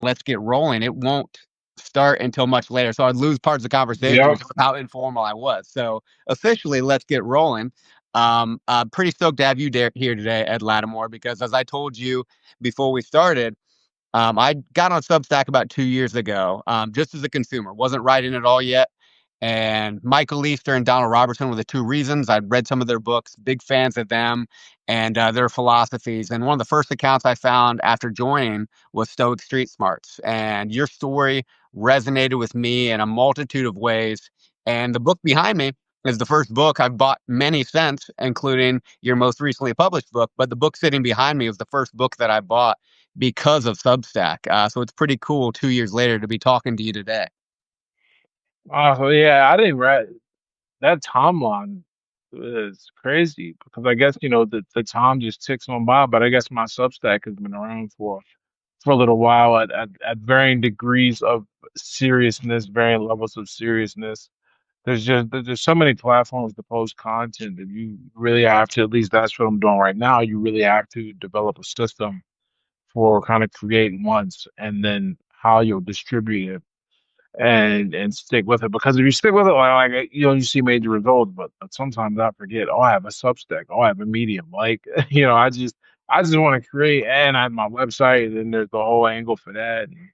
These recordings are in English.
let's get rolling, it won't start until much later. So I'd lose parts of the conversation Yep. because of how informal I was. So officially, let's get rolling. Pretty stoked to have you here today, Ed Latimore, because as I told you before we started, I got on Substack about 2 years ago, just as a consumer. Wasn't writing at all yet. And Michael Easter and Donald Robertson were the two reasons. I'd read some of their books, big fans of them and their philosophies. And one of the first accounts I found after joining was Stoic Street Smarts. And your story resonated with me in a multitude of ways. And the book behind me is the first book I've bought many since, including your most recently published book. But the book sitting behind me was the first book that I bought because of Substack. So it's pretty cool 2 years later to be talking to you today. So yeah, I didn't read that timeline is crazy because I guess the time just ticks on by. But I guess my Substack has been around for a little while at varying degrees of seriousness, varying levels of seriousness. There's so many platforms to post content that you really have to, at least that's what I'm doing right now. You really have to develop a system for kind of creating once and then how you'll distribute it and stick with it. Because if you stick with it, you see major results, but sometimes I forget, oh, I have a Substack, oh, I have a Medium. Like, I just want to create and I have my website, and then there's the whole angle for that. And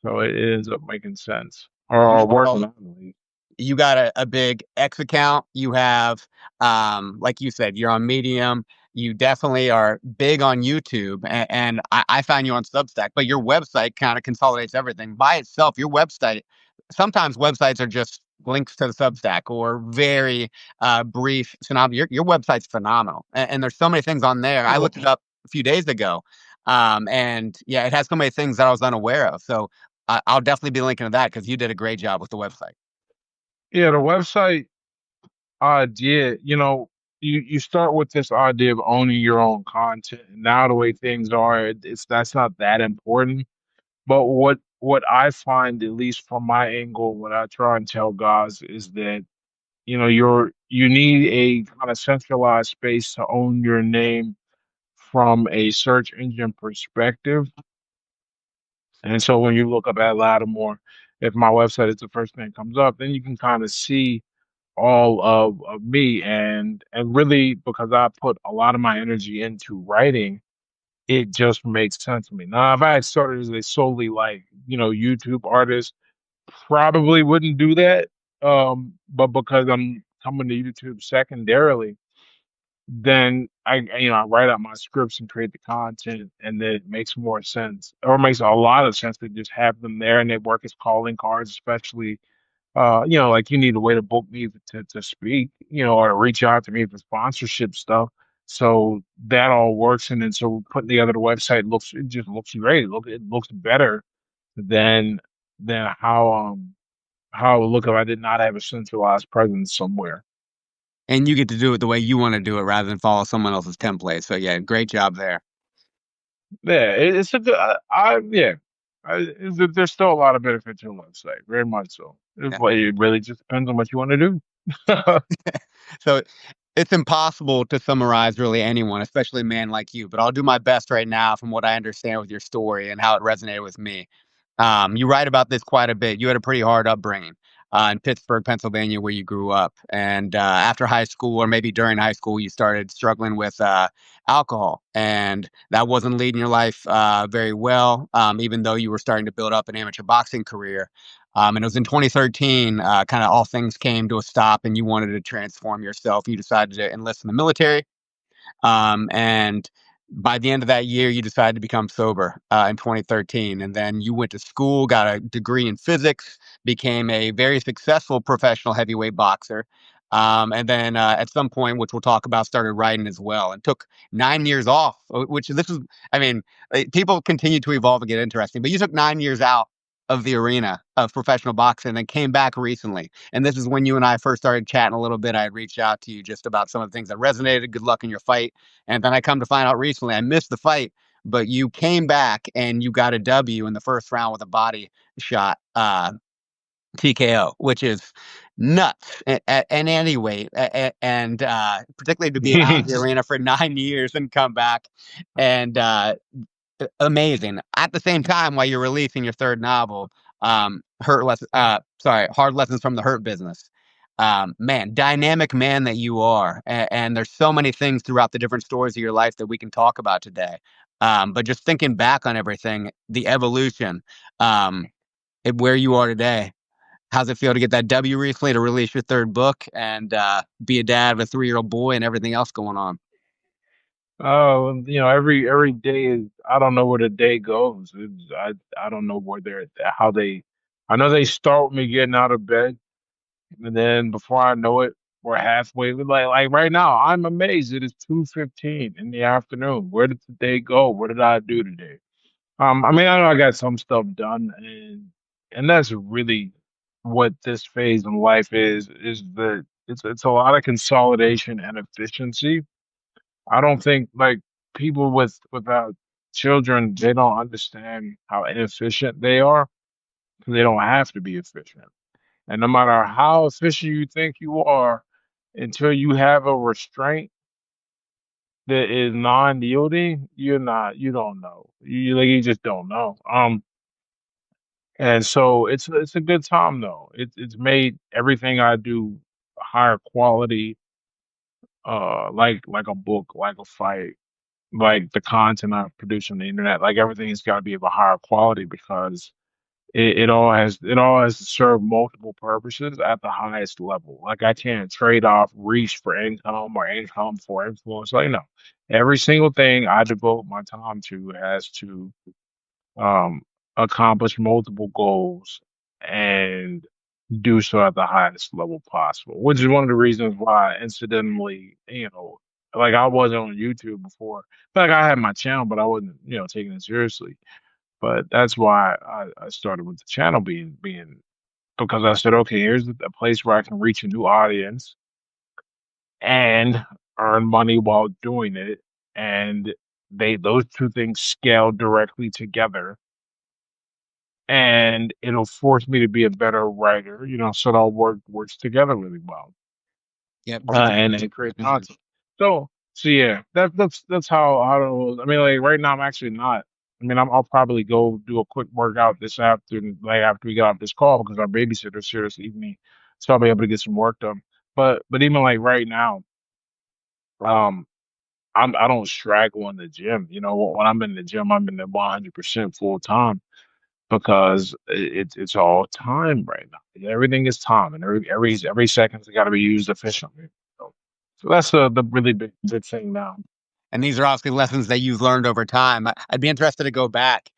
so it ends up making sense or working Well, out at least. you got a big X account. You have, like you said, you're on Medium. You definitely are big on YouTube, and I found you on Substack. But your website kind of consolidates everything by itself. Your website, sometimes websites are just links to the Substack or very brief synopsis. Your website's phenomenal, and there's so many things on there. I looked it up a few days ago, and yeah, it has so many things that I was unaware of. So I'll definitely be linking to that because you did a great job with the website. Yeah, the website idea, you start with this idea of owning your own content. And now the way things are, it's that's not that important. But what I find, at least from my angle, what I try and tell guys is that, you need a kind of centralized space to own your name from a search engine perspective. And so when you look up at Lattimore, if my website is the first thing that comes up, then you can kind of see all of me and really because I put a lot of my energy into writing, it just makes sense to me. Now, if I had started as a solely YouTube artist, probably wouldn't do that. But because I'm coming to YouTube secondarily, then I write out my scripts and create the content, and then it makes more sense, or it makes a lot of sense to just have them there, and they work as calling cards, especially like you need a way to book me to speak, or reach out to me for sponsorship stuff. So that all works, and then so putting together the website it just looks great. It looks better than how it would look if I did not have a centralized presence somewhere. And you get to do it the way you want to do it rather than follow someone else's template. So yeah, great job there. Yeah, it's a good. Yeah, there's still a lot of benefit to the website, very much so. Yeah. It really just depends on what you want to do. So it's impossible to summarize really anyone, especially a man like you. But I'll do my best right now from what I understand with your story and how it resonated with me. You write about this quite a bit. You had a pretty hard upbringing in Pittsburgh, Pennsylvania, where you grew up. And after high school, or maybe during high school, you started struggling with alcohol. And that wasn't leading your life very well, even though you were starting to build up an amateur boxing career. And it was in 2013, kind of all things came to a stop, and you wanted to transform yourself. You decided to enlist in the military. And by the end of that year, you decided to become sober in 2013. And then you went to school, got a degree in physics, became a very successful professional heavyweight boxer. And then at some point, which we'll talk about, started writing as well and took 9 years off, which this is, I mean, people continue to evolve and get interesting, but you took 9 years out of the arena of professional boxing and then came back recently. And this is when you and I first started chatting a little bit. I had reached out to you just about some of the things that resonated. Good luck in your fight. And then I come to find out recently I missed the fight, but you came back and you got a W in the first round with a body shot, TKO, which is nuts at any weight. And particularly to be out of the arena for 9 years and come back. And Amazing. At the same time, while you're releasing your third novel, Hard Lessons from the Hurt Business. Man, dynamic man that you are, and there's so many things throughout the different stories of your life that we can talk about today. But just thinking back on everything, the evolution, um, where you are today. How's it feel to get that W recently to release your third book and be a dad of a 3-year-old boy and everything else going on? Oh, every day is I don't know where the day goes. I don't know where they're how they. I know they start with me getting out of bed, and then before I know it, we're halfway. Like right now, I'm amazed. It is 2:15 in the afternoon. Where did the day go? What did I do today? I mean, I know I got some stuff done, and that's really what this phase in life is that it's a lot of consolidation and efficiency. I don't think like people without children, they don't understand how inefficient they are because they don't have to be efficient. And no matter how efficient you think you are, until you have a restraint that is non-yielding, you don't know. You just don't know. And so it's a good time though. It's made everything I do higher quality, like a book, like a fight, like the content I produce on the internet, like everything's got to be of a higher quality because it all has to serve multiple purposes at the highest level. Like I can't trade off reach for income or income for influence. Like no, every single thing I devote my time to has to um, accomplish multiple goals and do so at the highest level possible, which is one of the reasons why, incidentally, like I wasn't on YouTube before. Like I had my channel, but I wasn't, taking it seriously. But that's why I started with the channel being because I said, okay, here's a place where I can reach a new audience and earn money while doing it. And those two things scale directly together and it'll force me to be a better writer, so it all works together really well, Yep. and create content. So yeah, that's how it was. I mean, like right now, I'm actually not. I mean, I'll probably go do a quick workout this afternoon, like after we get off this call, because our babysitter's here this evening, so I'll be able to get some work done. But even like right now, um, I don't straggle in the gym. When I'm in the gym, I'm in the 100% full time because it's all time right now. Everything is time, and every second's got to be used efficiently. So that's the really big thing now. And these are obviously lessons that you've learned over time. I'd be interested to go back.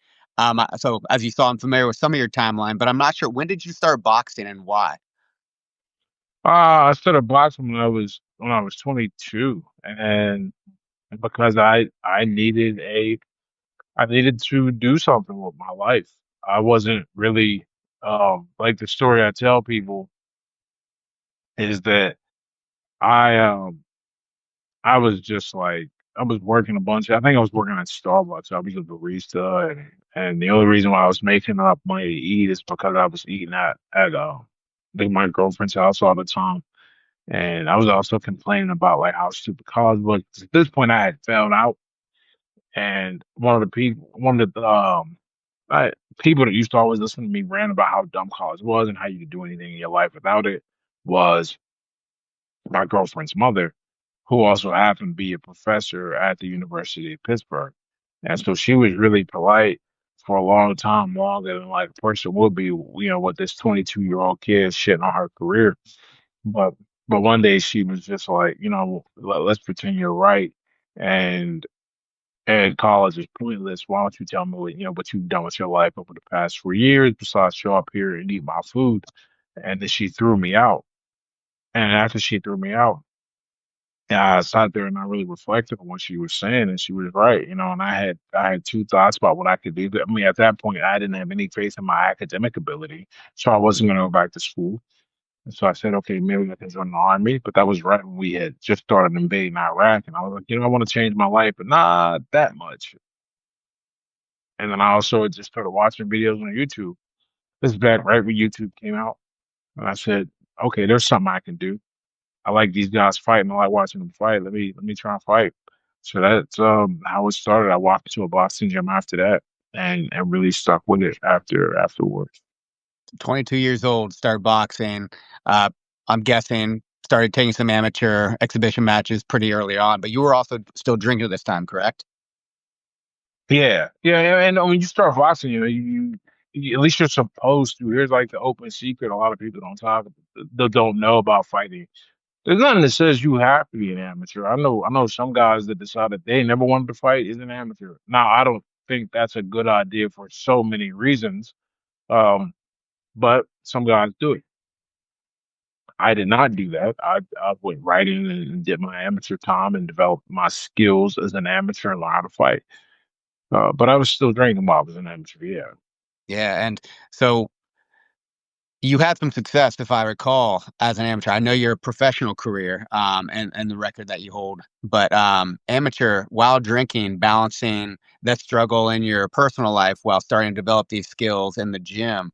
So as you saw, I'm familiar with some of your timeline, but I'm not sure when did you start boxing and why? I started boxing when I was 22, and because I needed to do something with my life. I wasn't really like the story I tell people is that I um I was just like I was working a bunch. I think I was working at Starbucks. I was a barista, and the only reason why I was making enough money to eat is because I was eating at like my girlfriend's house all the time. And I was also complaining about like how stupid college was. 'Cause at this point, I had failed out, and one of the people that used to always listen to me rant about how dumb college was and how you could do anything in your life without it was my girlfriend's mother, who also happened to be a professor at the University of Pittsburgh. And so she was really polite for a long time, longer than like a person would be, with this 22-year-old kid shitting on her career. But but one day she was just like, let's pretend you're right, and college is pointless. Why don't you tell me what you've done with your life over the past 4 years besides show up here and eat my food? And then she threw me out. And after she threw me out, yeah, I sat there and I really reflected on what she was saying, and she was right, and I had two thoughts about what I could do. I mean, at that point, I didn't have any faith in my academic ability, so I wasn't going to go back to school. And so I said, okay, maybe I can join the army. But that was right when we had just started invading Iraq, and I was like, I want to change my life, but not that much. And then I also just started watching videos on YouTube. This is back right when YouTube came out, and I said, okay, there's something I can do. I like these guys fighting. I like watching them fight. Let me try and fight. So that's how it started. I walked into a boxing gym after that, and really stuck with it afterwards. 22 years old, start boxing. Uh, I'm guessing started taking some amateur exhibition matches pretty early on, but you were also still drinking this time, correct? Yeah, yeah, and when you start boxing, at least you're supposed to. Here's like the open secret: a lot of people don't know about fighting. There's nothing that says you have to be an amateur. I know some guys that decided they never wanted to fight is an amateur. Now, I don't think that's a good idea for so many reasons. Um, but some guys do it. I did not do that. I went right in and did my amateur time and developed my skills as an amateur and learned how to fight. But I was still drinking while I was an amateur. Yeah. Yeah, and so you had some success, if I recall, as an amateur. I know your professional career, and the record that you hold, but amateur while drinking, balancing that struggle in your personal life while starting to develop these skills in the gym.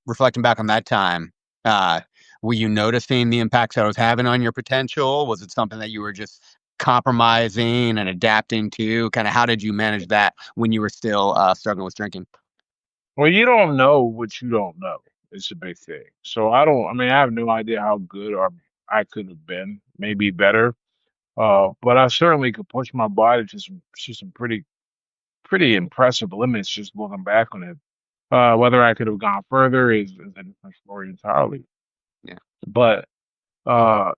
Reflecting back on that time, uh, were you noticing the impacts that it was having on your potential? Was it something that you were just compromising and adapting to? Kind of how did you manage that when you were still struggling with drinking? Well, you don't know what you don't know. It's a big thing. So I don't. I mean, I have no idea how good or I could have been. Maybe better. But I certainly could push my body to some pretty impressive limits. Just looking back on it. Whether I could have gone further is a different story entirely. Yeah. But uh,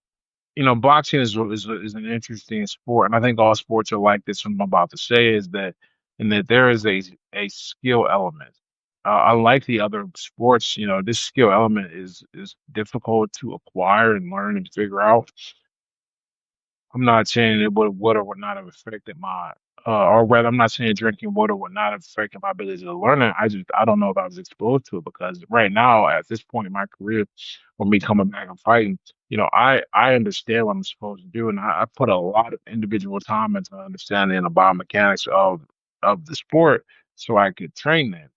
boxing is an interesting sport, and I think all sports are like this. What I'm about to say is that, and that there is a skill element. Unlike the other sports, this skill element is difficult to acquire and learn and figure out. I'm not saying it would or would not have affected or rather, I'm not saying drinking water would not have affected my ability to learn it. I don't know if I was exposed to it because right now, at this point in my career, or me coming back and fighting, I understand what I'm supposed to do, and I put a lot of individual time into understanding the biomechanics of the sport so I could train them.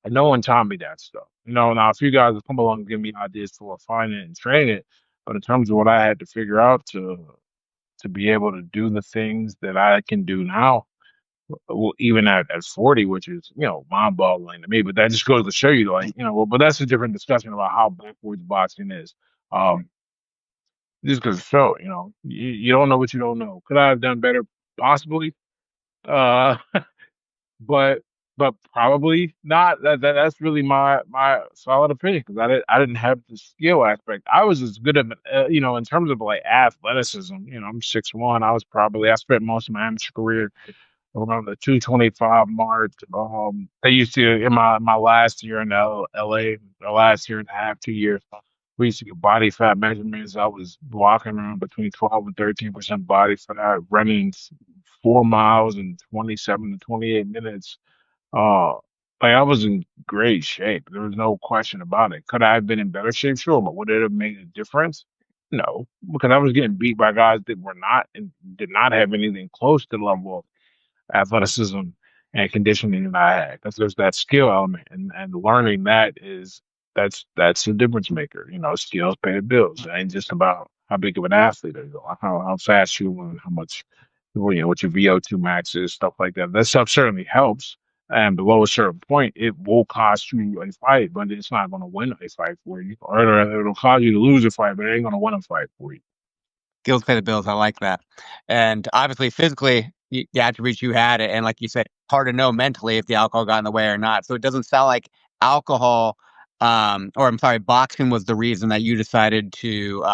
And no one taught me that stuff. Now a few guys have come along and give me ideas to refine it and train it, but in terms of what I had to figure out to be able to do the things that I can do now, well, even at 40, which is, mind-boggling to me. But that just goes to show you, like, well, but that's a different discussion about how backwards boxing is. Um, just because so, you don't know what you don't know. Could I have done better? Possibly. Uh, but probably not. That's really my solid opinion because I didn't have the skill aspect. I was as good at in terms of like athleticism. I'm 6'1". I spent most of my amateur career around the 225 mark. They used to in my last year in LA, the last year and a half, 2 years. We used to get body fat measurements. I was walking around between 12 and 13% body fat, running 4 miles in 27 to 28 minutes. Uh, like I was in great shape. There was no question about it. Could I have been in better shape? Sure, but would it have made a difference? No, because I was getting beat by guys that were not and did not have anything close to the level athleticism and conditioning that I had. Because there's that skill element, and learning that that's a difference maker. Skills pay the bills. It ain't just about how big of an athlete you are, how fast you run, how much what your VO2 max is, stuff like that. That stuff certainly helps. And below a certain point, it will cost you a fight, but it's not going to win a fight for you. Or it'll cause you to lose a fight, but it ain't going to win a fight for you. Skills pay the bills, I like that. And obviously, physically, the attributes you had, and like you said, hard to know mentally if the alcohol got in the way or not. So it doesn't sound like alcohol, or I'm sorry, boxing was the reason that you decided to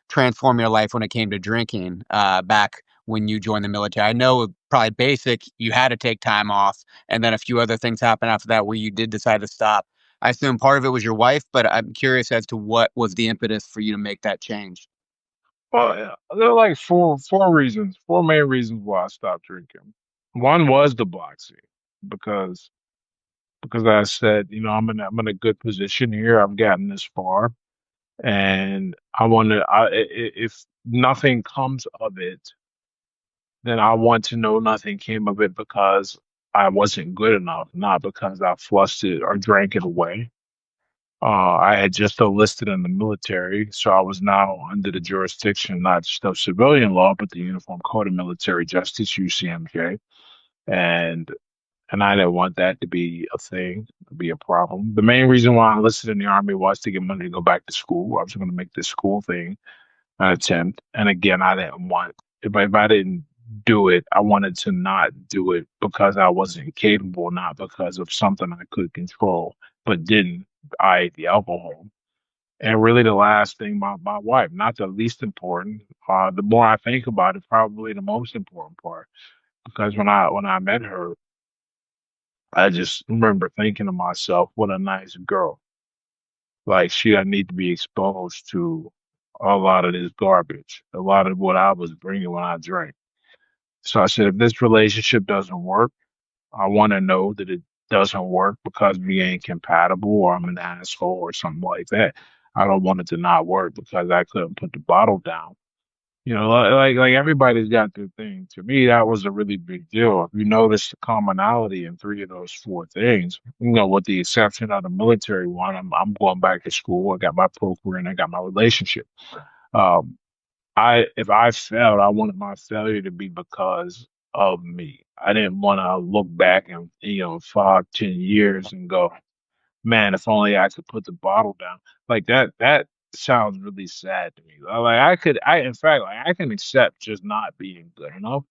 transform your life when it came to drinking back when you joined the military. I know probably basic, you had to take time off, and then a few other things happened after that where you did decide to stop. I assume part of it was your wife, but I'm curious as to what was the impetus for you to make that change. Well, yeah, there are like four main reasons why I stopped drinking. One was the boxing because I said, I'm in a good position here. I've gotten this far, and I want to. If nothing comes of it, then I want to know nothing came of it because I wasn't good enough, not because I flushed it or drank it away. I had just enlisted in the military, so I was now under the jurisdiction not just of civilian law, but the Uniform Code of Military Justice (UCMJ), and I didn't want that to be a thing, to be a problem. The main reason why I enlisted in the army was to get money to go back to school. I was going to make this school thing an attempt, and again, I didn't want if I didn't do it, I wanted to not do it because I wasn't capable, not because of something I could control, but didn't. I the alcohol. And really, the last thing, my wife, not the least important. The more I think about it, probably the most important part. Because when I met her, I just remember thinking to myself, "What a nice girl! Like she didn't need to be exposed to a lot of this garbage, a lot of what I was bringing when I drank." So I said, if this relationship doesn't work, I want to know that it doesn't work because we ain't compatible or I'm an asshole or something like that. I don't want it to not work because I couldn't put the bottle down. You know, like everybody's got their thing. To me, that was a really big deal. If you notice the commonality in three of those four things, with the exception of the military one, I'm going back to school. I got my program and I got my relationship. Um, I if I failed, I wanted my failure to be because of me. I didn't want to look back and 5, 10 years and go, man, if only I could put the bottle down. Like that sounds really sad to me. Like in fact, like I can accept just not being good enough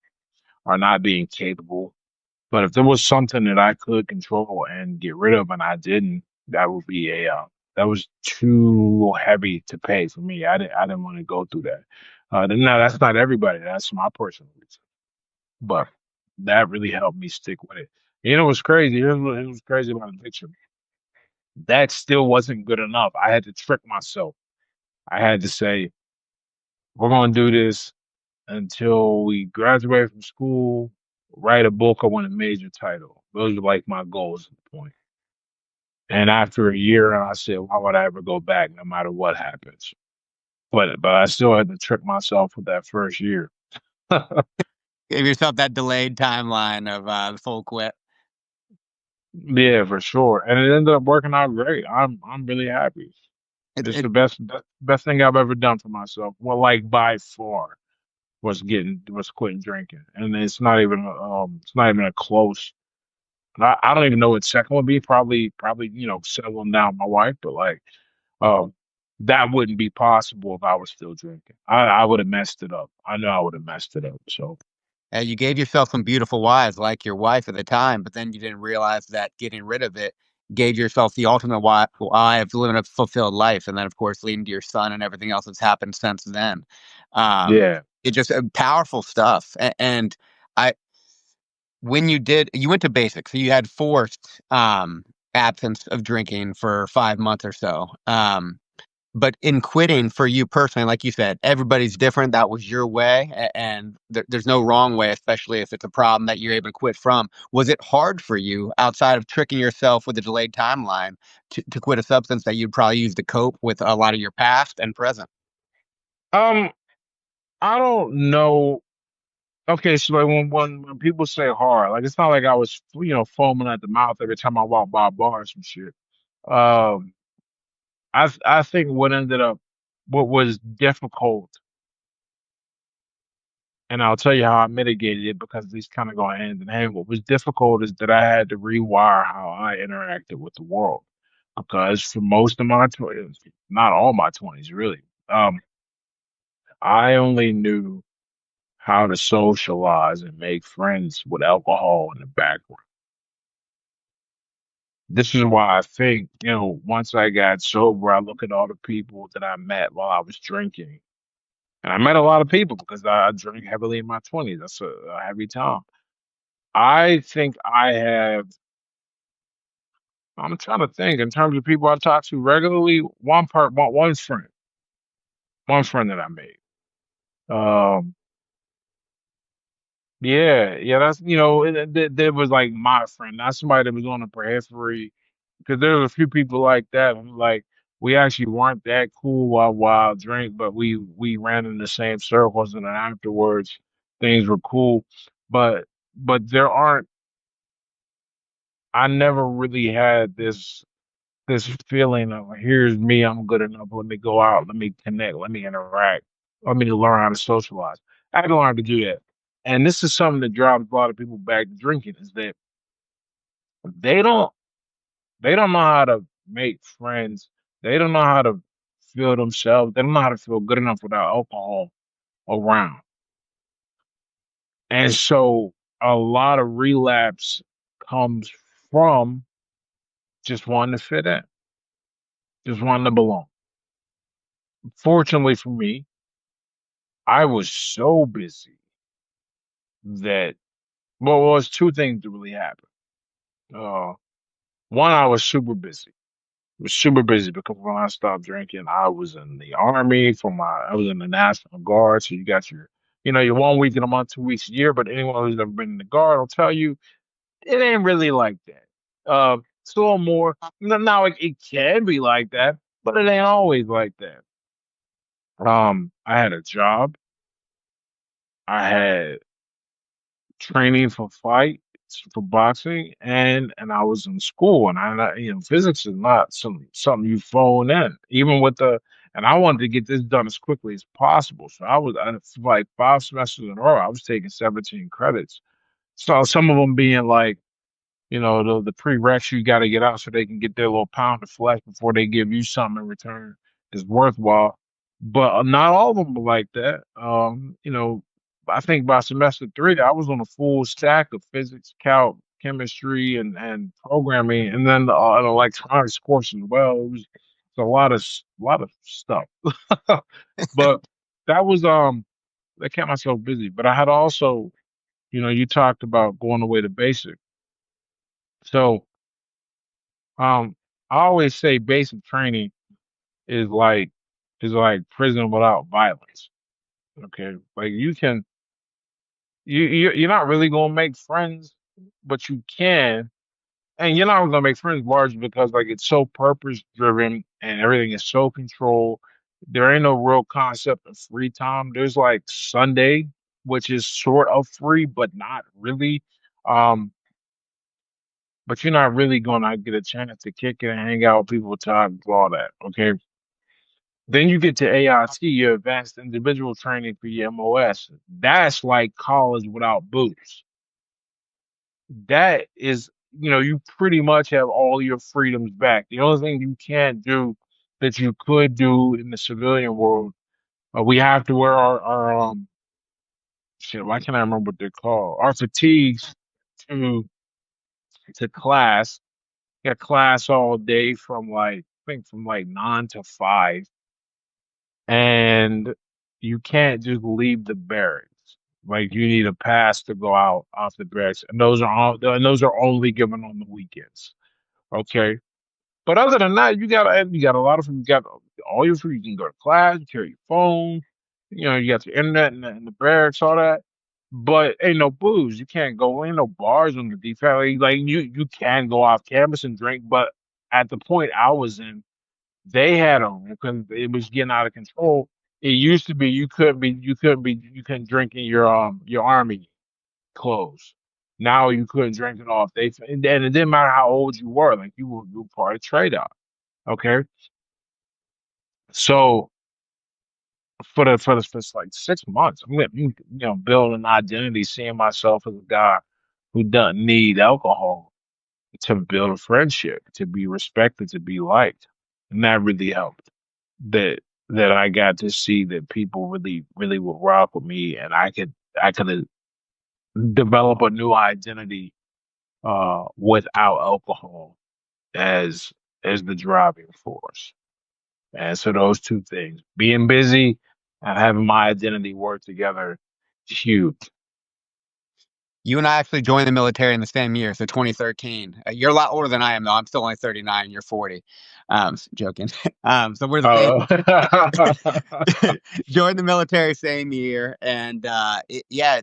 or not being capable. But if there was something that I could control and get rid of and I didn't, that would be that was too heavy to pay for me. I didn't want to go through that. No, that's not everybody. That's my personal reason. But that really helped me stick with it. You know what's crazy? It was crazy about addiction. That still wasn't good enough. I had to trick myself. I had to say, we're going to do this until we graduate from school, write a book, or win a major title. Those were like my goals at the point. And after a year, I said, why would I ever go back no matter what happens? But I still had to trick myself with that first year. Give yourself that delayed timeline of, the full quit. Yeah, for sure. And it ended up working out great. I'm really happy. It It's the it best thing I've ever done for myself. Well, like by far was quitting drinking. And it's not even a close. I don't even know what second would be. Probably settling down my wife, but like um that wouldn't be possible if I was still drinking. I would have messed it up. I know I would have messed it up. So You gave yourself some beautiful wives like your wife at the time, but then you didn't realize that getting rid of it gave yourself the ultimate why of living a fulfilled life, and then, of course, leading to your son and everything else that's happened since then. Um, yeah. it just powerful stuff, and I when you went to basics, so you had forced, absence of drinking for 5 months or so, but in quitting for you personally, like you said, everybody's different. That was your way, and there's no wrong way, especially if it's a problem that you're able to quit from. Was it hard for you, outside of tricking yourself with a delayed timeline, to quit a substance that you'd probably use to cope with a lot of your past and present? Um, I don't know. Okay, so like when people say hard, like it's not like I was foaming at the mouth every time I walked by a bar or some shit. Um, I think what was difficult, and I'll tell you how I mitigated it because these kind of go hand in hand. What was difficult is that I had to rewire how I interacted with the world because for most of my 20s, not all my 20s really, I only knew how to socialize and make friends with alcohol in the background. This is why I think, once I got sober, I look at all the people that I met while I was drinking. And I met a lot of people because I drank heavily in my 20s. That's a heavy time. I think I'm trying to think in terms of people I talk to regularly, one friend that I made. Um, yeah, yeah, that's, there was like my friend, not somebody that was on the periphery. Because there was a few people like that. Who, like we actually weren't that cool while I drink, but we ran in the same circles, and then afterwards things were cool. But but there aren't. I never really had this. this feeling of here's me, I'm good enough. Let me go out, let me connect, let me interact, let me learn how to socialize. I had to learn to do that. And this is something that drives a lot of people back to drinking is that they don't they don't know how to make friends. They don't know how to feel themselves. They don't know how to feel good enough without alcohol around. And so a lot of relapse comes from just wanting to fit in, just wanting to belong. Fortunately for me, I was so busy that well, it was two things that really happened. Uh, one, I was super busy. I was super busy because when I stopped drinking, I was in the army I was in the National Guard. So you got your 1 week in a month, 2 weeks a year. But anyone who's ever been in the Guard will tell you it ain't really like that. It's a little more. Now it can be like that, but it ain't always like that. I had a job. I had training for fights for boxing and I was in school and physics is not something you phone in even with the and I wanted to get this done as quickly as possible so for like 5 semesters in a row I was taking 17 credits so some of them being like the prereqs you got to get out so they can get their little pound of flesh before they give you something in return is worthwhile. But not all of them were like that. I think by semester three, I was on a full stack of physics, calc, chemistry, and programming, and then an electronics course as well. It's a lot of stuff. But that was that kept myself busy. But I had also, you talked about going away to basic. So I always say basic training is like prison without violence. Okay, like you're not really gonna make friends, but you can, and you're not gonna make friends largely because like it's so purpose driven and everything is so controlled. There ain't no real concept of free time. There's like Sunday, which is sort of free, but not really. Um, but you're not really gonna get a chance to kick it and hang out with people, talk, do all that. Okay. Then you get to AIT, your advanced individual training for your MOS. That's like college without booze. That is, you pretty much have all your freedoms back. The only thing you can't do that you could do in the civilian world, we have to wear our shit, why can't I remember what they're called? Our fatigues to class. Got class all day from I think from like 9 to 5. And you can't just leave the barracks. Like you need a pass to go out off the barracks, and those are only given on the weekends. Okay, but other than that, you got a lot of them. You got all your free. You can go to class, you carry your phone. You got the internet and the barracks, all that. But ain't no booze. You can't go. Ain't no bars on the defense. Like you can go off campus and drink, but at the point I was in, they had them because it was getting out of control. It used to be you couldn't drink in your army clothes. Now you couldn't drink it off. And then it didn't matter how old you were, like you were part of trade out. Okay. So for like 6 months, building an identity, seeing myself as a guy who doesn't need alcohol to build a friendship, to be respected, to be liked. And that really helped. that that I got to see that people really, really would rock with me, and I could develop a new identity without alcohol as the driving force. And so those two things, being busy and having my identity work together, is huge. You and I actually joined the military in the same year, so 2013. You're a lot older than I am, though. I'm still only 39, and you're 40. Joking. So we're the same. Uh, Joined the military same year, and yeah,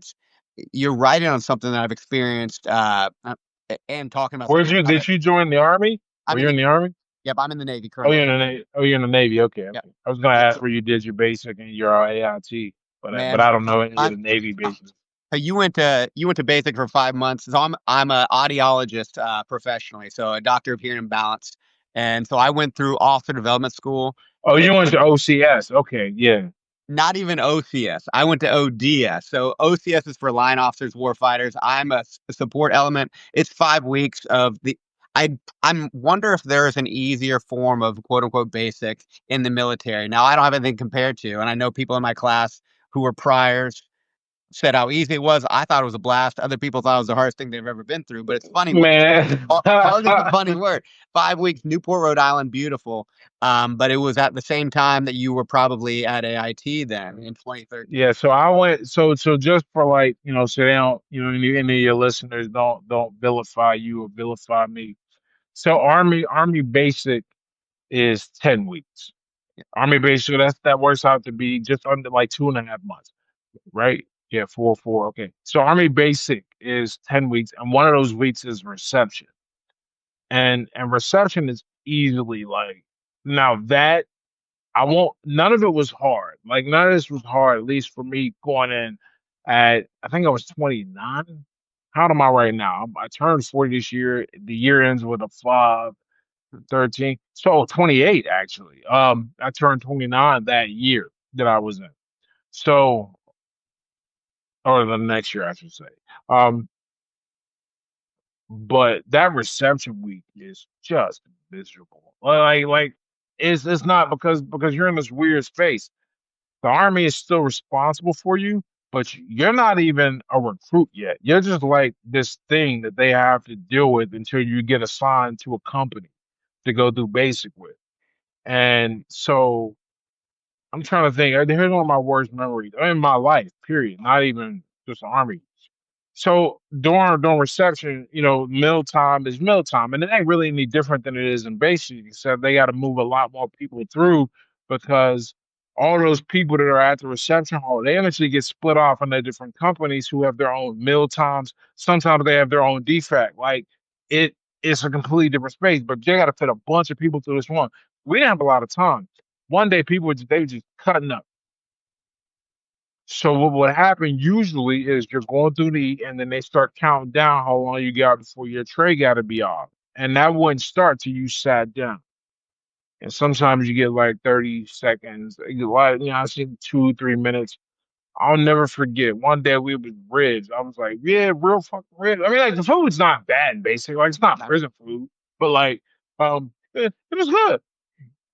you're writing on something that I've experienced, and talking about Where'd something you that did you join the army? I'm Were in you the in the army? yep, I'm in the Navy Oh, currently. you're in the Navy. Oh, you're in the Navy. Okay, Yep. okay. I was gonna Yeah, ask so where you did your basic and your AIT, but man, I don't know any of I'm the Navy bases. you went to basic for 5 months. So I'm a audiologist professionally, so a doctor of hearing and balance. And so I went through officer development school. Oh, you went to OCS. Okay, yeah. Not even OCS. I went to ODS. So OCS is for line officers, warfighters. I'm a support element. It's 5 weeks of the. I wonder if there is an easier form of quote unquote basic in the military. Now I don't have anything compared to, and I know people in my class who were priors said how easy it was. I thought it was a blast. Other people thought it was the hardest thing they've ever been through. But it's funny. Man. Hard is a funny word. 5 weeks, Newport, Rhode Island, beautiful. But it was at the same time that you were probably at AIT then in 2013. Yeah, so I went so just for like, so they don't, any of your listeners don't vilify you or vilify me. So Army Basic is 10 weeks. Army Basic, that works out to be just under like 2.5 months, right? Yeah, 4 4. Okay. So Army Basic is 10 weeks, and one of those weeks is reception. And reception is easily like now that I won't. None of it was hard. Like none of this was hard. At least for me going in at I think I was 29. How old am I right now? I turned 40 this year. The year ends with a 5, 13. So 28 actually. I turned 29 that year that I was in. So or the next year I should say. Um, but that reception week is just miserable. Like it's not because you're in this weird space. The army is still responsible for you, but you're not even a recruit yet. You're just like this thing that they have to deal with until you get assigned to a company to go do basic with. And so I'm trying to think. Here's one of my worst memories in my life, period. Not even just the army. So during reception, mealtime is mealtime, and it ain't really any different than it is in basic, except they got to move a lot more people through because all those people that are at the reception hall, they eventually get split off into different companies who have their own meal times. Sometimes they have their own defect. Like it's a completely different space, but they got to fit a bunch of people through this one. We didn't have a lot of time. One day, they were just cutting up. So what would happen usually is you're going through the eat, and then they start counting down how long you got before your tray got to be off, and that wouldn't start till you sat down. And sometimes you get like 30 seconds, like I see 2 3 minutes. I'll never forget. One day we was ribs. I was like, yeah, real fucking ribs. I mean, like the food's not bad, basically. Like it's not prison food, but like, it was good.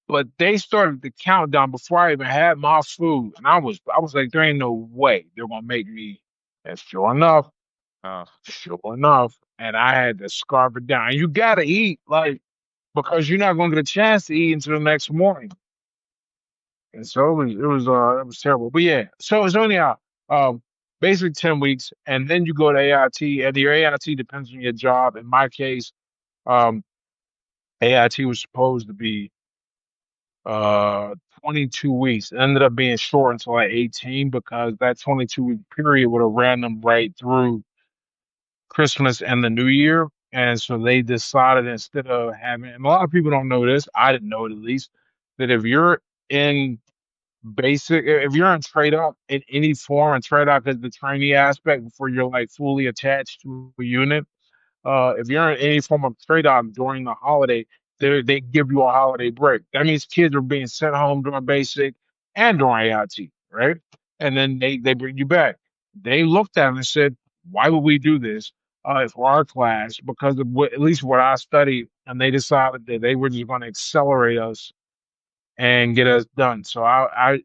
But they started the countdown before I even had my food, and I was like, there ain't no way they're gonna make me. And sure enough, and I had to scarf it down. And you gotta eat, like, because you're not gonna get a chance to eat until the next morning. And so it was terrible. But yeah, so it's only basically 10 weeks, and then you go to AIT, and your AIT depends on your job. In my case, um, AIT was supposed to be uh 22 weeks. It ended up being short until like 18 because that 22-week period would have ran them right through Christmas and the New Year. And so they decided instead of having, and a lot of people don't know this, I didn't know it at least, that if you're in if you're in trade up in any form, and trade up is the trainee aspect before you're like fully attached to a unit, if you're in any form of trade out during the holiday, they give you a holiday break. That means kids are being sent home during basic and during AIT, right? And then they bring you back. They looked at it and said, "Why would we do this for our class? Because of at least what I studied." And they decided that they were just going to accelerate us and get us done. So I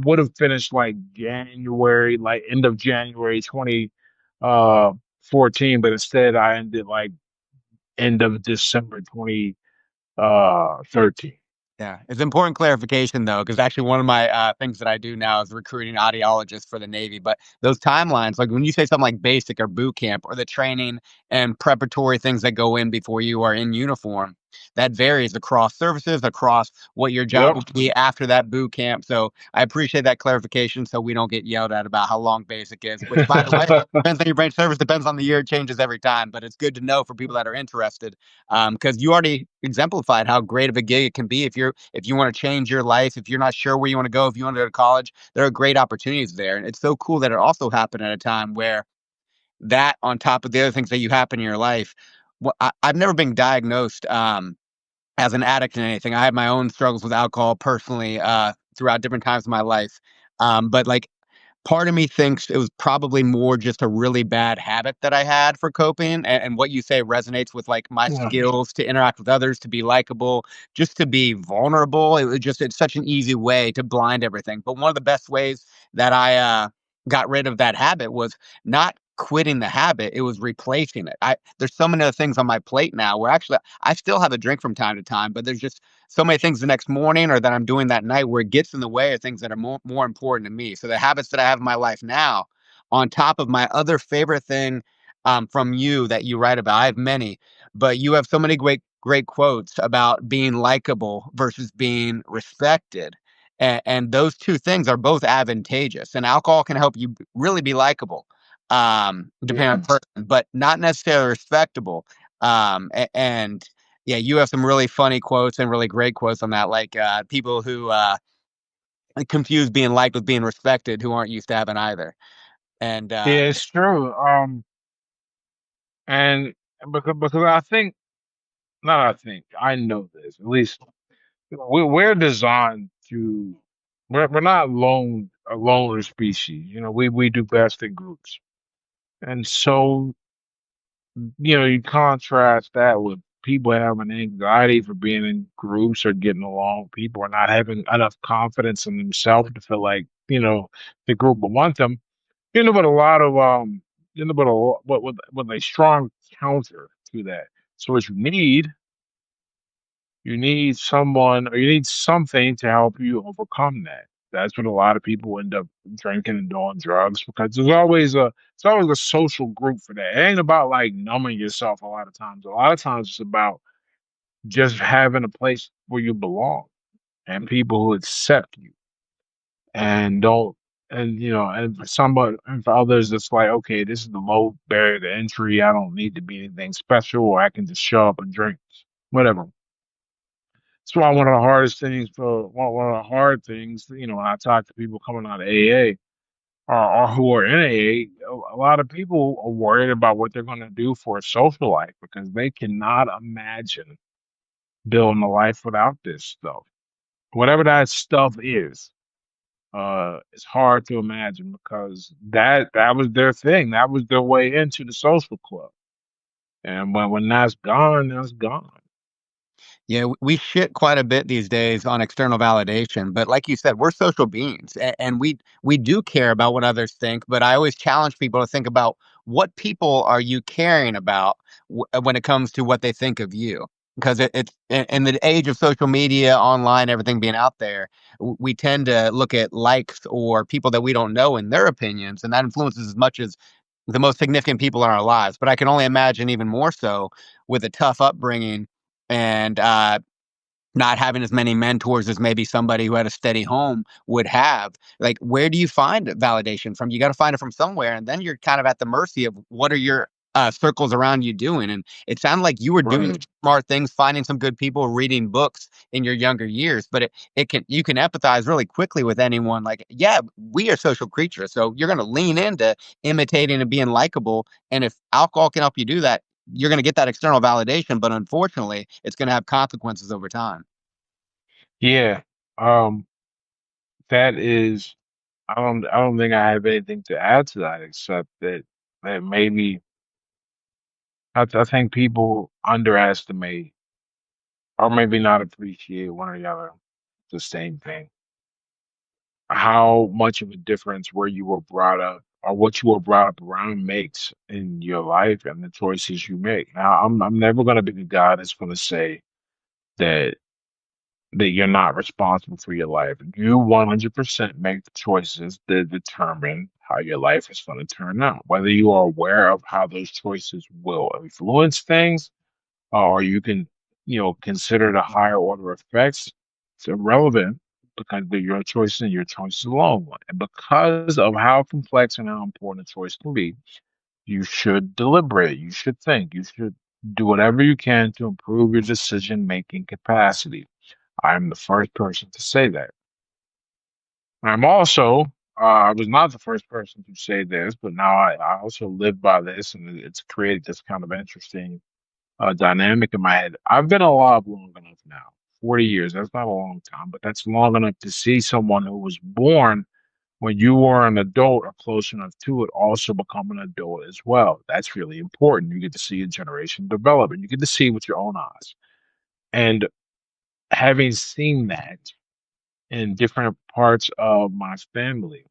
would have finished like January, like end of January 2014, but instead I ended like end of December 2013. Yeah, it's important clarification though, because actually one of my things that I do now is recruiting audiologists for the Navy. But those timelines, like when you say something like basic or boot camp or the training and preparatory things that go in before you are in uniform, that varies across services, across what your job Yep. will be after that boot camp. So I appreciate that clarification, so we don't get yelled at about how long basic is. Which, by the way, depends on your branch service, depends on the year, it changes every time. But it's good to know for people that are interested because you already exemplified how great of a gig it can be if you want to change your life, if you're not sure where you want to go, if you want to go to college, there are great opportunities there. And it's so cool that it also happened at a time where that, on top of the other things that you happen in your life, I've never been diagnosed. as an addict in anything. I had my own struggles with alcohol personally, throughout different times of my life. But like part of me thinks it was probably more just a really bad habit that I had for coping, and what you say resonates with, like, my Yeah. skills to interact with others, to be likable, just to be vulnerable. It's such an easy way to blind everything, but one of the best ways that I, got rid of that habit was not quitting the habit, it was replacing it. I There's so many other things on my plate now where actually I still have a drink from time to time, but there's just so many things the next morning or that I'm doing that night where it gets in the way of things that are more important to me. So the habits that I have in my life now, on top of my other favorite thing, from you that you write about, I have many, but you have so many great quotes about being likable versus being respected. And those two things are both advantageous. And alcohol can help you really be likable, depending on Yeah. the person, but not necessarily respectable. And yeah, you have some really funny quotes and really great quotes on that, like, people who, confuse being liked with being respected who aren't used to having either. And, Yeah, it's true. And because I think, not I think, I know this. At least we're designed to. We're not a loner species. We do best in groups, and so you contrast that with people having anxiety for being in groups or getting along. People are not having enough confidence in themselves to feel like the group will want them. But a lot of but a with a strong counter to that. So what you need someone or you need something to help you overcome that. That's what a lot of people end up drinking and doing drugs because it's always a social group for that. It ain't about like numbing yourself a lot of times. A lot of times it's about just having a place where you belong and people who accept you and don't and for somebody and for others it's like, okay, this is the low barrier to entry. I don't need to be anything special or I can just show up and drink. Whatever. That's why one of the hardest things for one of the hard things, when I talk to people coming out of AA or who are in AA, a lot of people are worried about what they're going to do for a social life because they cannot imagine building a life without this stuff. Whatever that stuff is, it's hard to imagine because that was their thing. That was their way into the social club. And when that's gone, that's gone. yeah, we shit quite a bit these days on external validation, but like you said, we're social beings, and we do care about what others think. But I always challenge people to think about what people are you caring about when it comes to what they think of you, because it's in the age of social media, online, everything being out there, we tend to look at likes or people that we don't know and their opinions, and that influences as much as the most significant people in our lives. But I can only imagine even more so with a tough upbringing and not having as many mentors as maybe somebody who had a steady home would have. Like, where do you find validation from? You got to find it from somewhere, and then you're kind of at the mercy of what are your circles around you doing. And it sounded like you were doing Right. smart things, finding some good people, reading books in your younger years. But it can you can empathize really quickly with anyone. Like, yeah, we are social creatures, so you're going to lean into imitating and being likable. And if alcohol can help you do that, you're going to get that external validation, but unfortunately, it's going to have consequences over time. Yeah. Um, that is I don't think I have anything to add to that except that maybe I think people underestimate or maybe not appreciate one or the other the same thing. How much of a difference where you were brought up or what you were brought up around makes in your life and the choices you make. Now, I'm never going to be the guy that's going to say that you're not responsible for your life. You 100% make the choices that determine how your life is going to turn out. Whether you are aware of how those choices will influence things, or you can, consider the higher order effects, it's irrelevant because they're your choices and your choices alone. And because of how complex and how important a choice can be, you should deliberate. You should think. You should do whatever you can to improve your decision making capacity. I'm the first person to say that. I'm also, I was not the first person to say this, but now I also live by this, and it's created this kind of interesting. dynamic in my head. I've been alive long enough now, 40 years. That's not a long time, but that's long enough to see someone who was born when you were an adult or close enough to it also become an adult as well. That's really important. You get to see a generation develop and you get to see with your own eyes. And having seen that in different parts of my family,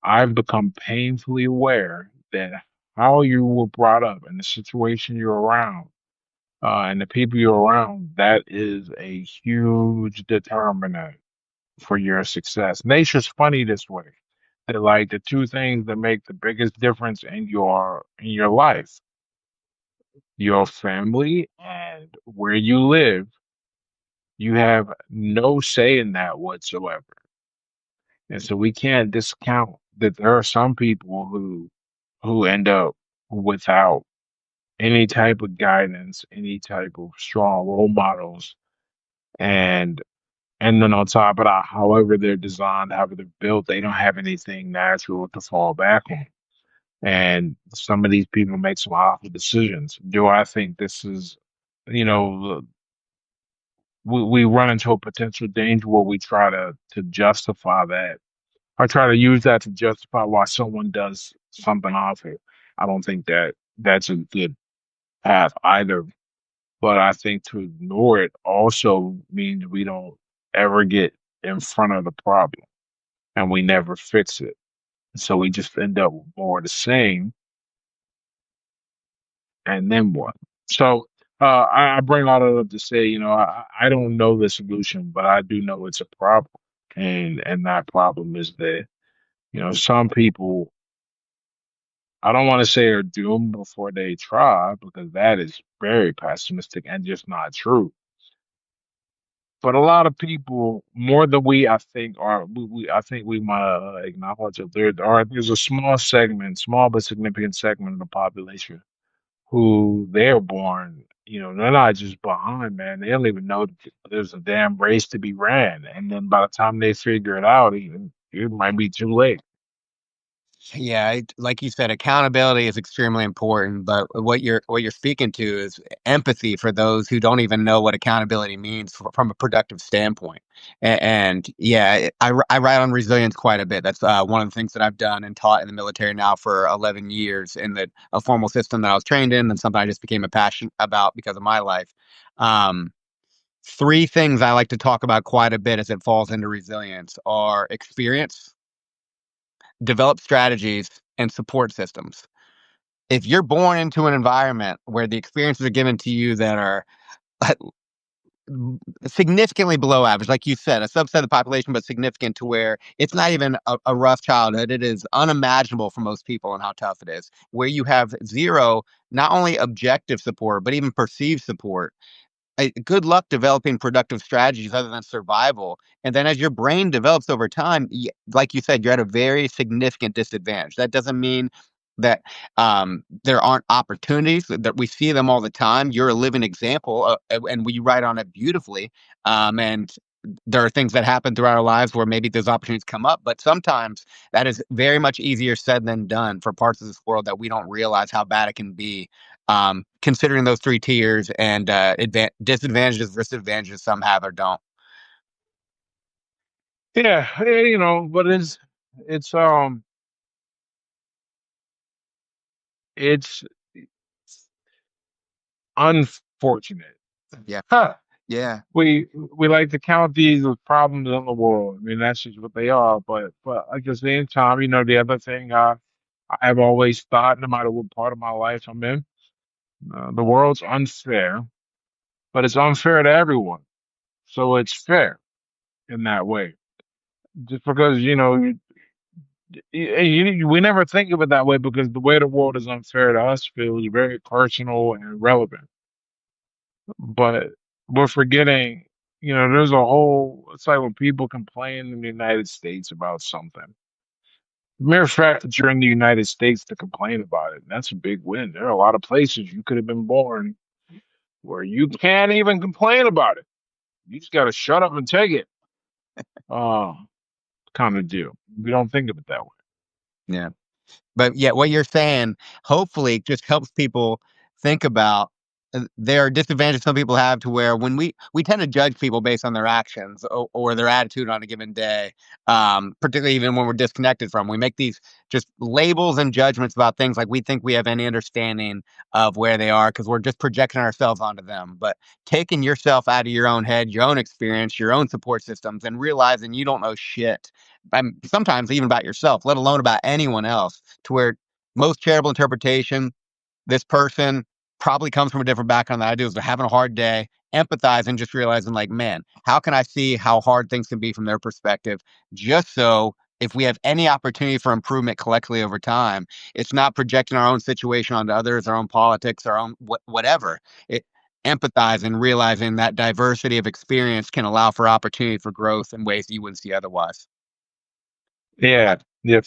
I've become painfully aware that how you were brought up and the situation you're around and the people you're around, that is a huge determinant for your success. Nature's funny this way. That like the two things that make the biggest difference in your life, your family and where you live, you have no say in that whatsoever. And so we can't discount that there are some people who end up without any type of guidance, any type of strong role models, and and then on top of that, however they're designed, however they're built, they don't have anything natural to fall back on. And some of these people make some awful decisions. Do I think this is, you know, we run into a potential danger where we try to justify that or try to use that to justify why someone does something awful. I don't think that that's a good path either. But I think to ignore it also means we don't ever get in front of the problem and we never fix it. So we just end up with more of the same and then what? So I bring all that up to say, I don't know the solution, but I do know it's a problem. And that problem is that, some people I don't want to say are doomed before they try because that is very pessimistic and just not true. But a lot of people, more than I think I think we might acknowledge that there's a small segment, small but significant segment of the population who they're born, they're not just behind, man. They don't even know that there's a damn race to be ran. And then by the time they figure it out, even it might be too late. Yeah, like you said, accountability is extremely important, but what you're speaking to is empathy for those who don't even know what accountability means from a productive standpoint. And yeah, I write on resilience quite a bit. That's one of the things that I've done and taught in the military now for 11 years in a formal system that I was trained in, and something I just became a passion about because of my life. Um, Three things I like to talk about quite a bit as it falls into resilience are experience, develop strategies, and support systems. If you're born into an environment where the experiences are given to you that are significantly below average, like you said, a subset of the population, but significant to where it's not even a rough childhood, it is unimaginable for most people and how tough it is, where you have zero, not only objective support, but even perceived support. Good luck developing productive strategies other than survival. And then as your brain develops over time, like you said, you're at a very significant disadvantage. That doesn't mean that there aren't opportunities, that we see them all the time. You're a living example, and we write on it beautifully. And there are things that happen throughout our lives where maybe those opportunities come up, but sometimes that is very much easier said than done for parts of this world that we don't realize how bad it can be, considering those three tiers and disadvantages versus advantages some have or don't. Yeah, but it's it's unfortunate. Yeah. Huh. Yeah. We like to count these as problems in the world. I mean, that's just what they are. But at the same time, the other thing I've always thought, no matter what part of my life I'm in, the world's unfair, but it's unfair to everyone. So it's fair in that way. Just because we never think of it that way because the way the world is unfair to us feels very personal and relevant. But we're forgetting, there's a whole, it's like when people complain in the United States about something. The mere fact that you're in the United States to complain about it, that's a big win. There are a lot of places you could have been born where you can't even complain about it. You just got to shut up and take it. Uh, kind of deal. We don't think of it that way. Yeah. But yeah, what you're saying hopefully just helps people think about. there are disadvantages some people have to where when we tend to judge people based on their actions or their attitude on a given day, particularly even when we're disconnected from. We make these just labels and judgments about things like we think we have any understanding of where they are because we're just projecting ourselves onto them. But taking yourself out of your own head, your own experience, your own support systems, and realizing you don't know shit, sometimes even about yourself, let alone about anyone else, to where most charitable interpretation, this person probably comes from a different background than I do. Is they're having a hard day, empathize, and just realizing, like, man, how can I see how hard things can be from their perspective? Just so if we have any opportunity for improvement collectively over time, it's not projecting our own situation onto others, our own politics, our own whatever. It empathize and realizing that diversity of experience can allow for opportunity for growth in ways you wouldn't see otherwise. Yeah, yeah.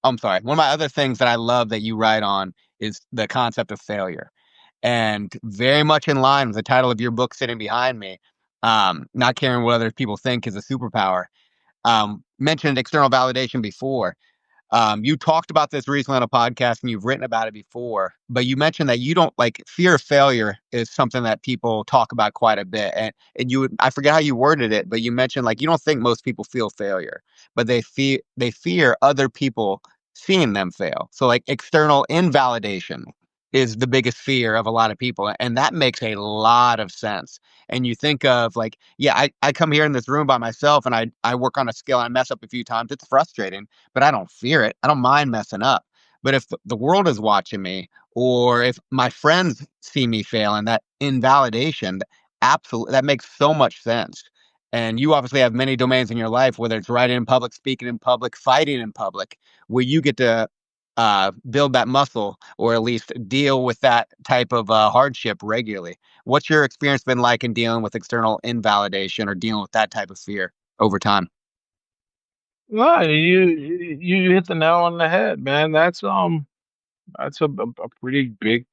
I'm sorry. One of my other things that I love that you write on is the concept of failure. And very much in line with the title of your book sitting behind me, not caring what other people think is a superpower. Mentioned external validation before. You talked about this recently on a podcast and you've written about it before, but you mentioned that you don't like fear of failure is something that people talk about quite a bit. And I forget how you worded it, but you mentioned like you don't think most people feel failure, but they fear other people seeing them fail. So like external invalidation is the biggest fear of a lot of people. And that makes a lot of sense. And you think of like, yeah, I come here in this room by myself and I work on a skill and I mess up a few times. It's frustrating, but I don't fear it. I don't mind messing up. But if the world is watching me, or if my friends see me fail, and that invalidation, absolutely, that makes so much sense. And you obviously have many domains in your life, whether it's writing in public, speaking in public, fighting in public, where you get to build that muscle or at least deal with that type of hardship regularly. What's your experience been like in dealing with external invalidation or dealing with that type of fear over time? No, you hit the nail on the head, man. That's a pretty big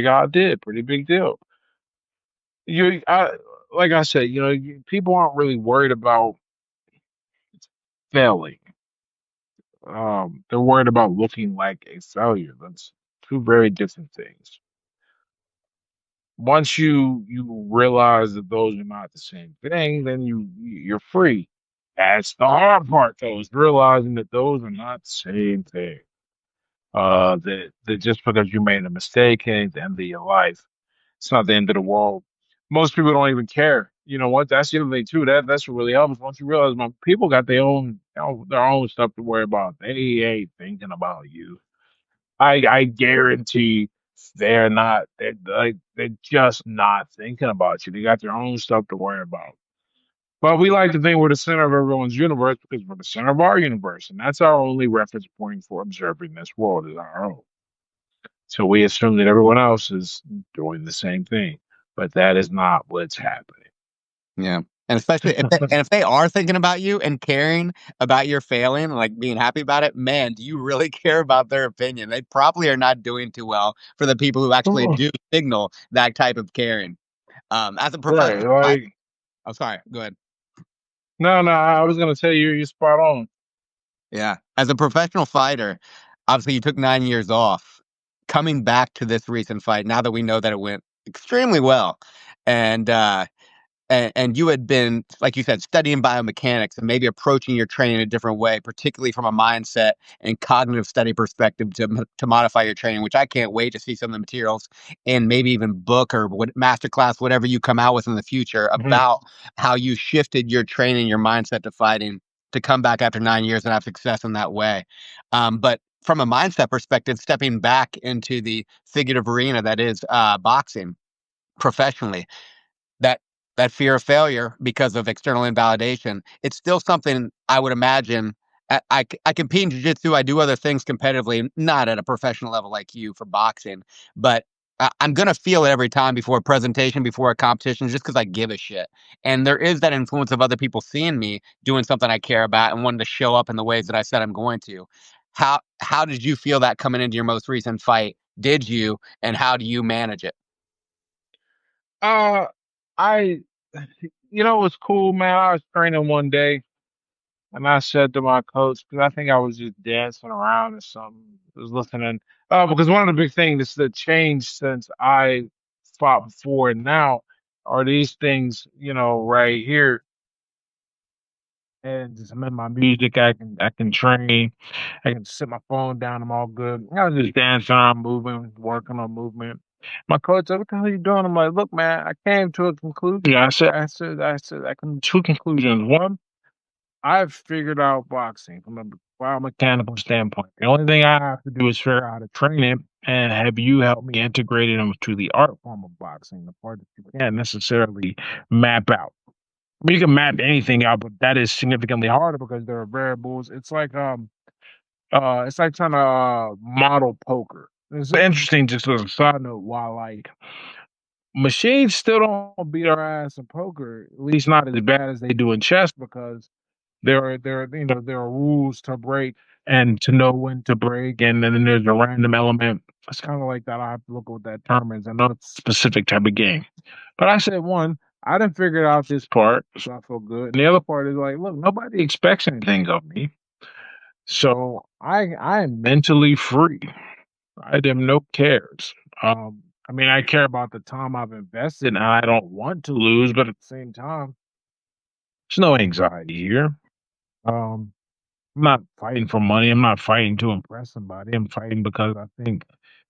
idea, pretty big deal. You I Like I said, people aren't really worried about failing. They're worried about looking like a failure. That's two very different things. Once you realize that those are not the same thing, then you're free. That's the hard part, though, is realizing that those are not the same thing. That just because you made a mistake ain't the end of your life. It's not the end of the world. Most people don't even care. You know what? That's the other thing too. That's what really helps. Once you realize, people got their own stuff to worry about. They ain't thinking about you. I guarantee they're just not thinking about you. They got their own stuff to worry about. But we like to think we're the center of everyone's universe because we're the center of our universe, and that's our only reference point for observing this world is our own. So we assume that everyone else is doing the same thing, but that is not what's happening. Yeah. And especially if they are thinking about you and caring about your failing, like being happy about it, man, do you really care about their opinion? They probably are not doing too well for the people who actually Oh, do signal that type of caring. As a right, professional fighter, like oh, sorry, go ahead. no, I was gonna tell you, you're spot on. Yeah. As a professional fighter, obviously you took 9 years off. Coming back to this recent fight, now that we know that it went extremely well, and and you had been, like you said, studying biomechanics and maybe approaching your training in a different way, particularly from a mindset and cognitive study perspective to modify your training, which I can't wait to see some of the materials and maybe even book or what masterclass, whatever you come out with in the future Mhm. about how you shifted your training, your mindset to fighting to come back after 9 years and have success in that way. But from a mindset perspective, stepping back into the figurative arena that is boxing professionally, that that fear of failure because of external invalidation, it's still something I would imagine. I compete in jiu-jitsu, I do other things competitively, not at a professional level like you for boxing, but I'm gonna feel it every time before a presentation, before a competition, just because I give a shit. And there is that influence of other people seeing me doing something I care about and wanting to show up in the ways that I said I'm going to. How did you feel that coming into your most recent fight? Did you, and how do you manage it? Uh, I, it was cool, man. I was training one day, and I said to my coach, because I think I was just dancing around or something, I was listening. Because one of the big things that's that changed since I fought before and now are these things, right here. And just I'm in my music, I can train, I can sit my phone down, I'm all good. I was just dancing around, moving, working on movement. My coach said, "What the hell are you doing?" I'm like, "Look, man, I came to a conclusion." I come to two conclusions. One, I've figured out boxing from a biomechanical standpoint. The only thing I have to do is figure out how to train it and have you help me integrate it into the art form of boxing, the part that you can't necessarily map out. I mean, you can map anything out, but that is significantly harder because there are variables. It's like trying to model poker. It's interesting, just as a side note, while like machines still don't beat our ass in poker, at least not as bad as they do in chess, because there are rules to break and to know when to break, and then there's a random element. It's kind of like that. I have to look at what that term is. I know it's a specific type of game, but I said one. I didn't figure out this part, so I feel good. And the other part is like, look, nobody expects anything of me, so I am mentally free. I have no cares. I mean, I care about the time I've invested, and I don't want to lose, but at the same time, there's no anxiety here. Um, I'm not fighting for money. I'm not fighting to impress somebody. I'm fighting because I think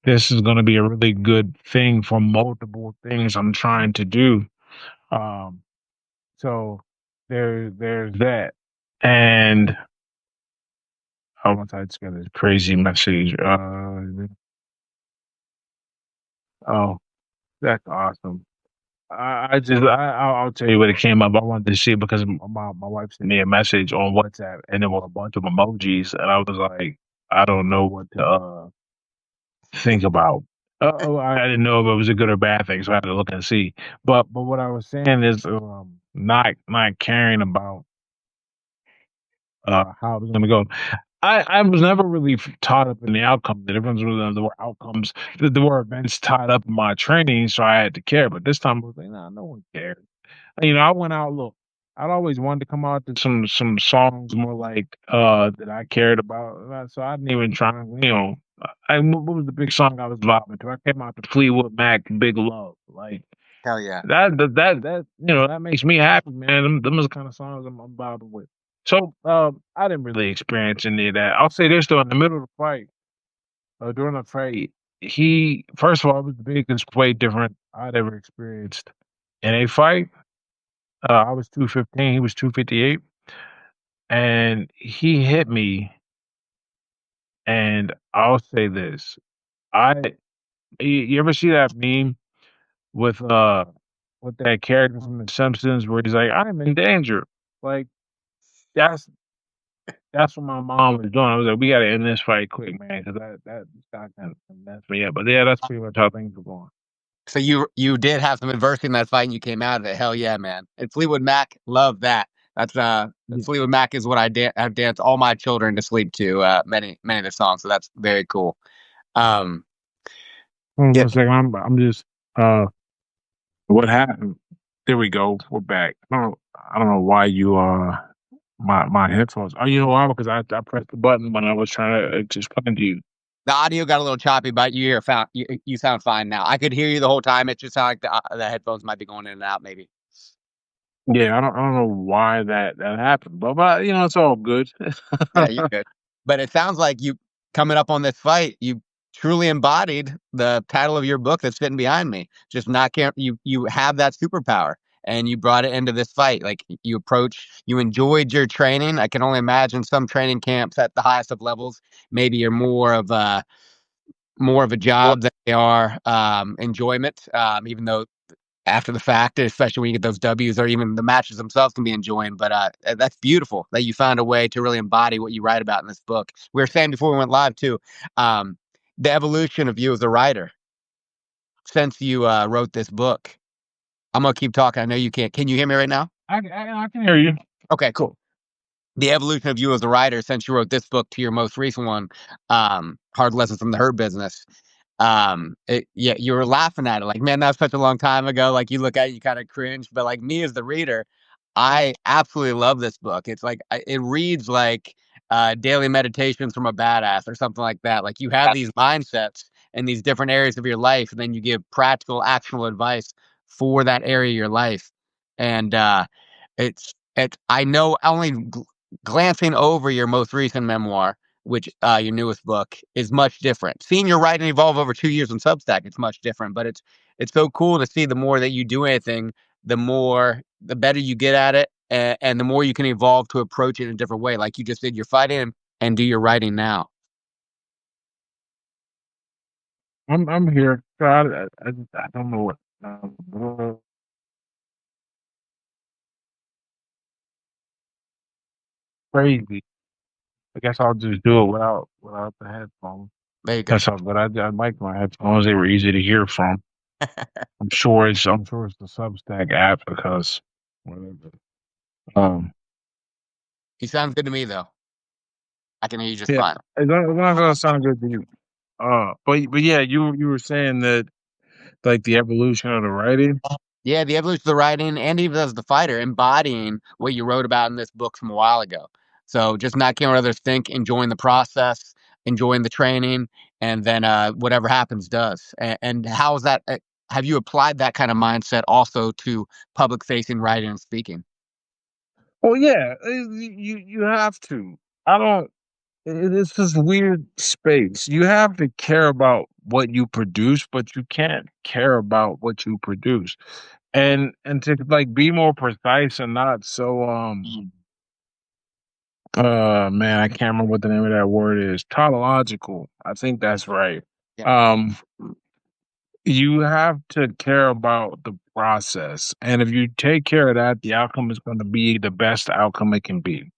this is going to be a really good thing for multiple things I'm trying to do. Um, so there's that. And once I just got this crazy message. Oh, that's awesome. I'll tell you when it came up. I wanted to see it because my wife sent me a message on WhatsApp and there were a bunch of emojis, and I was like, I don't know what to think about. I didn't know if it was a good or bad thing, so I had to look and see. But what I was saying is, not caring about how it was going to go. I was never really taught up in the outcome. The difference was there were outcomes, there were events tied up in my training, so I had to care. But this time I was like, nah, no one cares. I went out. Look, I'd always wanted to come out to some songs more like that I cared about. So I didn't even try. What was the big song I was vibing to? I came out to Fleetwood Mac, "Big Love." Like Hell yeah. that makes me happy, man. Them are the kind of songs I'm vibing with. So I didn't really experience any of that. I'll say this though: in the middle of the fight, during the fight, he first of all it was the biggest way different I'd ever experienced in a fight. I was 215, he was 258, and he hit me. And I'll say this: I you ever see that meme with with that character from The Simpsons where he's like, "I'm in danger." Like that's that's what my mom was doing. I was like, "We got to end this fight quick, man, because that guy kind of messed me up." But yeah, that's pretty much how things were going. So you did have some adversity in that fight and you came out of it. Hell yeah, man. And Fleetwood Mac, love that. Yeah. Fleetwood Mac is what I've danced all my children to sleep to, many of the songs. So that's very cool. Um, Hold on yeah, one second. I'm just uh what happened? There we go. We're back. I don't know why you my headphones. Oh, you know why? Because I pressed the button when I was trying to explain to you. the audio got a little choppy, but you sound fine now. I could hear you the whole time. It just sounded like the headphones might be going in and out, maybe. Yeah, I don't know why that happened, but it's all good. Yeah, you're good. But it sounds like you coming up on this fight, you truly embodied the title of your book that's sitting behind me. Just not care. You have that superpower, and you brought it into this fight. Like you enjoyed your training. I can only imagine some training camps at the highest of levels. Maybe you're more of a job than they are enjoyment. Even though after the fact, especially when you get those W's or even the matches themselves can be enjoying. But that's beautiful that you found a way to really embody what you write about in this book. We were saying before we went live too, um, the evolution of you as a writer since you wrote this book. I'm gonna keep talking. I know you can't. Can you hear me right now? I can hear you. Okay, cool. The evolution of you as a writer since you wrote this book to your most recent one, Hard Lessons from the Hurt Business. Yeah, you were laughing at it like, man, that was such a long time ago. Like you look at it, you kind of cringe, but like me as the reader, I absolutely love this book. It's like it reads like daily meditations from a badass or something like that. Like you have these mindsets in these different areas of your life, and then you give practical, actionable advice for that area of your life. And it's I know only glancing over your most recent memoir, which your newest book is much different. Seeing your writing evolve over 2 years on Substack, it's much different. But it's so cool to see the more that you do anything, the better you get at it, and the more you can evolve to approach it in a different way. Like you just did your fighting and do your writing now. I'm here. God, I don't know what crazy. I guess I'll just do it without the headphones. There you go. That's all. But I like my headphones. They were easy to hear from. I'm sure it's the Substack app because whatever. Um, He sounds good to me though. I can hear you just yeah, fine. it's not gonna sound good to you. But yeah, you were saying that like the evolution of the writing. Yeah, the evolution of the writing and even as the fighter, embodying what you wrote about in this book from a while ago. So just not caring what others think, enjoying the process, enjoying the training, and then whatever happens does. And how is that? Have you applied that kind of mindset also to public facing writing and speaking? Well, yeah, you have to. I don't. It's this weird space. You have to care about what you produce, but you can't care about what you produce. And to like be more precise and not so man, I can't remember what the name of that word is. Tautological. I think that's right. Yeah. Um you have to care about the process. And if you take care of that, the outcome is going to be the best outcome it can be.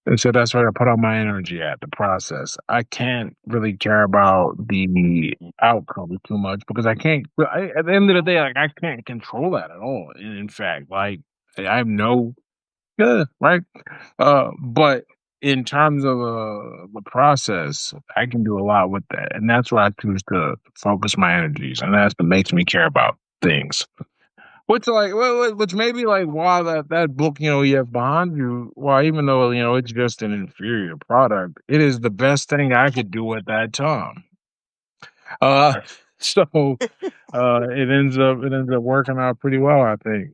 And so that's where I put all my energy at the process. I can't really care about the outcome too much because I can't. At the end of the day, like I can't control that at all. In fact, like I have no, yeah, right. But in terms of the process, I can do a lot with that, and that's where I choose to focus my energies, and that's what makes me care about things. Which like which maybe like why that book, you have behind you, why even though, it's just an inferior product, it is the best thing I could do at that time. Uh so it ends up working out pretty well, I think.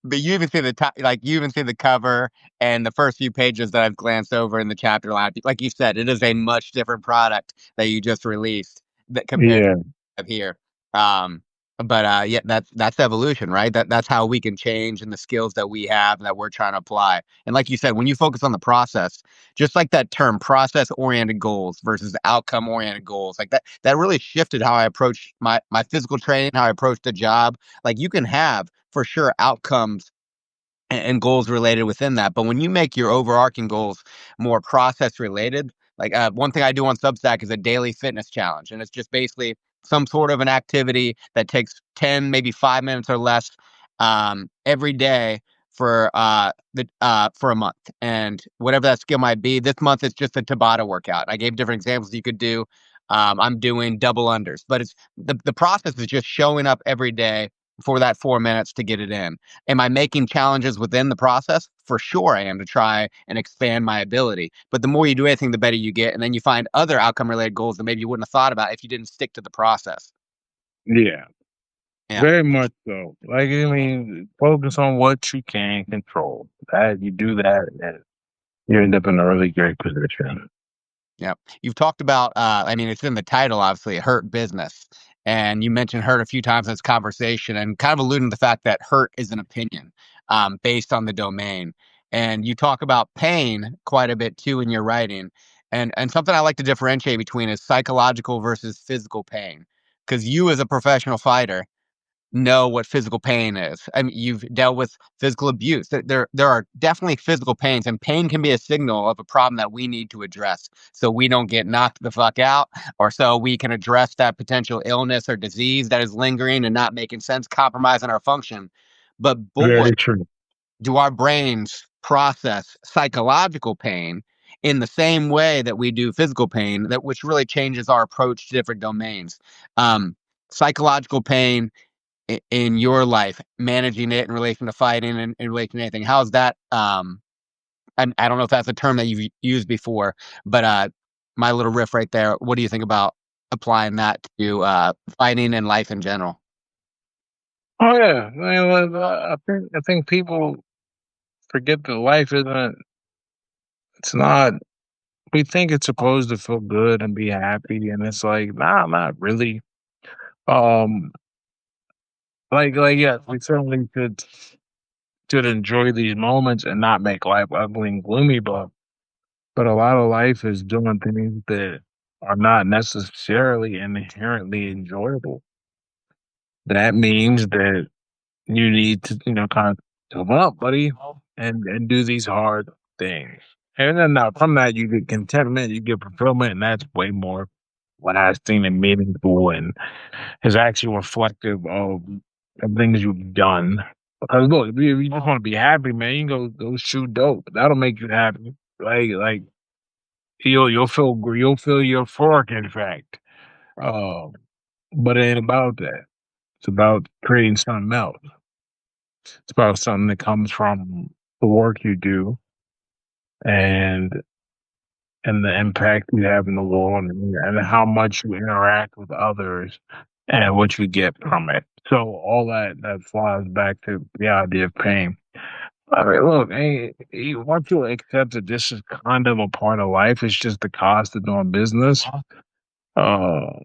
But you even see the top, like you even see the cover and the first few pages that I've glanced over in the chapter line. Like you said, it is a much different product that you just released that compared to Yeah, have here. Um, but yeah, that's evolution, right? That's how we can change and the skills that we have that we're trying to apply. And like you said, when you focus on the process, just like that term, process oriented goals versus outcome oriented goals, like that really shifted how I approach my physical training, how I approach the job. Like you can have for sure outcomes and goals related within that. But when you make your overarching goals more process related, like one thing I do on Substack is a daily fitness challenge, and it's just basically some sort of an activity that takes 10, maybe 5 minutes or less every day for a month, and whatever that skill might be. This month it's just a Tabata workout. I gave different examples you could do. I'm doing double unders, but it's the process is just showing up every day for that 4 minutes to get it in. Am I making challenges within the process? For sure I am, to try and expand my ability. But the more you do anything, the better you get. And then you find other outcome related goals that maybe you wouldn't have thought about if you didn't stick to the process. yeah, Yeah. very much so. Like I mean, focus on what you can control. That you do that, and you end up in a really great position. Yeah. You've talked about, I mean, it's in the title, obviously, hurt business. And you mentioned hurt a few times in this conversation and kind of alluding to the fact that hurt is an opinion based on the domain. And you talk about pain quite a bit too in your writing. And something I like to differentiate between is psychological versus physical pain. Because you, as a professional fighter, know what physical pain is. I mean, you've dealt with physical abuse. There are definitely physical pains, and pain can be a signal of a problem that we need to address, so we don't get knocked the fuck out, or so we can address that potential illness or disease that is lingering and not making sense, compromising our function. But boy, Very true. do our brains process psychological pain in the same way that we do physical pain, that which really changes our approach to different domains. Um, Psychological pain in your life, managing it in relation to fighting and in relation to anything. How's that? I don't know if that's a term that you've used before, but my little riff right there. What do you think applying that to fighting and life in general. Oh yeah, I think people forget that life isn't. It's not. We think it's supposed to feel good and be happy, and it's like, nah, not really. Um, like yeah, we certainly could enjoy these moments and not make life ugly and gloomy, but a lot of life is doing things that are not necessarily inherently enjoyable. That means that you need to, kind of come up, buddy, and do these hard things. And then now from that you get contentment, you get fulfillment, and that's way more lasting and meaningful and is actually reflective of things you've done. Because look, if you just want to be happy, man, you can go shoot dope. That'll make you happy. Like you'll feel euphoric, in fact. Um, but it ain't about that. It's about creating something else. It's about something that comes from the work you do and the impact you have in the world and how much you interact with others and what you get from it. So all that flies back to the idea of pain. I mean, look, once you accept that this is kind of a part of life, it's just the cost of doing business. Uh,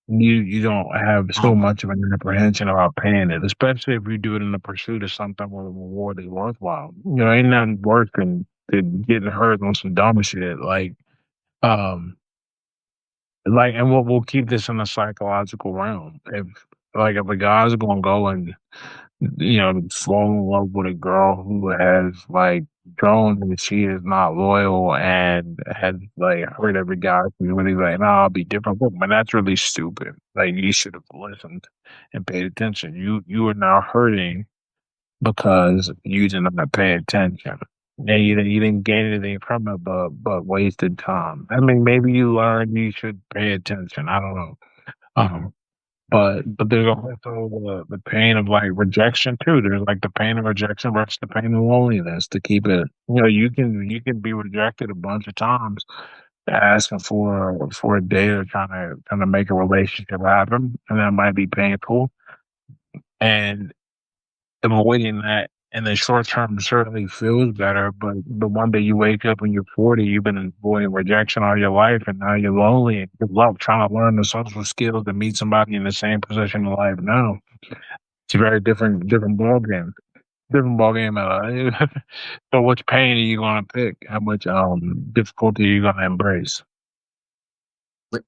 you don't have so much of an apprehension about paying it, especially if you do it in the pursuit of something where the reward is worthwhile. Ain't nothing worse than getting hurt on some dumb shit. Um, and we'll keep this in the psychological realm. If a guy's gonna go and fall in love with a girl who has shown that she is not loyal and has hurt every guy when he's like, no, I'll be different. Look, man, that's really stupid. Like you should have listened and paid attention. You are now hurting because you did not pay attention. And you didn't gain anything from it but wasted time. I mean, maybe you learned you should pay attention. I don't know. Um, but there's also the pain of rejection too. There's the pain of rejection versus the pain of loneliness. To keep it, you can be rejected a bunch of times, asking for a date or trying to make a relationship happen, and that might be painful. And avoiding that in the short term certainly feels better, but one day you wake up when you're 40, you've been avoiding rejection all your life, and now you're lonely and good luck trying to learn the social skills to meet somebody in the same position in life now. It's a very different ball game. Different ball game. So which pain are you gonna pick? How much difficulty are you gonna embrace?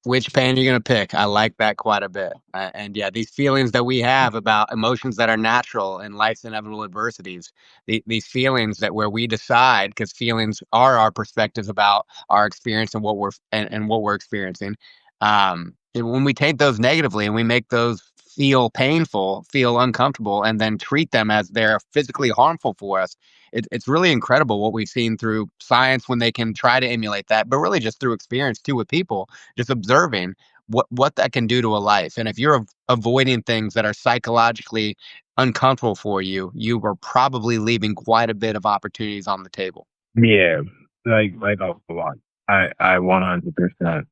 Which pain are you gonna pick? I like that quite a bit. And yeah, these feelings that we have about emotions that are natural in life's inevitable adversities, these feelings that where we decide, because feelings are our perspectives about our experience and what we're experiencing. And when we take those negatively and we make those feel painful, feel uncomfortable, and then treat them as they're physically harmful for us, it's really incredible what we've seen through science when they can try to emulate that, but really just through experience too with people just observing what that can do to a life. And if you're avoiding things that are psychologically uncomfortable for you, you are probably leaving quite a bit of opportunities on the table. Yeah, like a lot. I 100%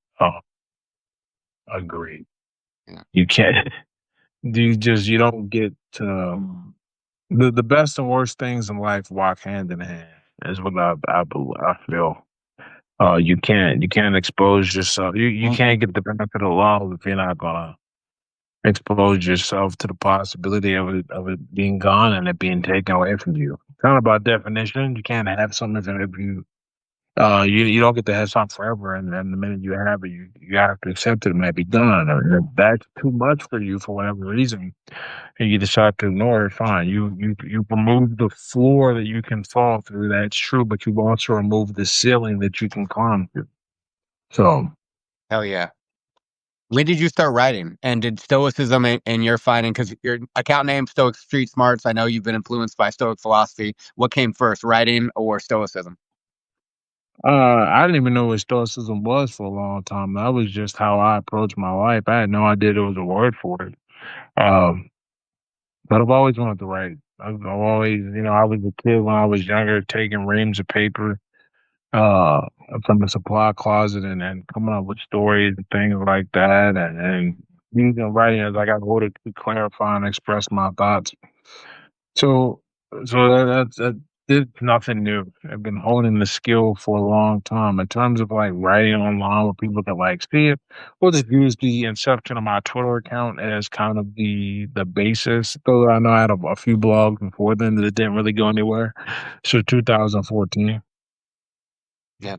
agree. Yeah. You can't. You don't get to the best and worst things in life walk hand in hand. Is what I feel. You can't expose yourself. You can't get the benefit of love if you're not gonna expose yourself to the possibility of it being gone and it being taken away from you. It's not about definition. You can't have something if you don't get to have something forever, and the minute you have it, you have to accept it. It might be done. Or if that's too much for you for whatever reason, and you decide to ignore it, fine. You remove the floor that you can fall through. That's true, but you've also removed the ceiling that you can climb through. So, Hell yeah. When did you start writing? And did Stoicism in your finding, because your account name Stoic Street Smarts, I know you've been influenced by Stoic philosophy. What came first, writing or Stoicism? I didn't even know what stoicism was for a long time. That was just how I approached my life. I had no idea there was a word for it. Um, but I've always wanted to write. I've always, I was a kid when I was younger, taking reams of paper, uh, from the supply closet and coming up with stories and things like that, and using writing as I got older to clarify and express my thoughts. So, that it's nothing new. I've been honing the skill for a long time. In terms of like writing online where people can like see it, we'll just use the inception of my Twitter account as kind of the basis. Though I know I had a few blogs before then that didn't really go anywhere. So 2014. Yeah.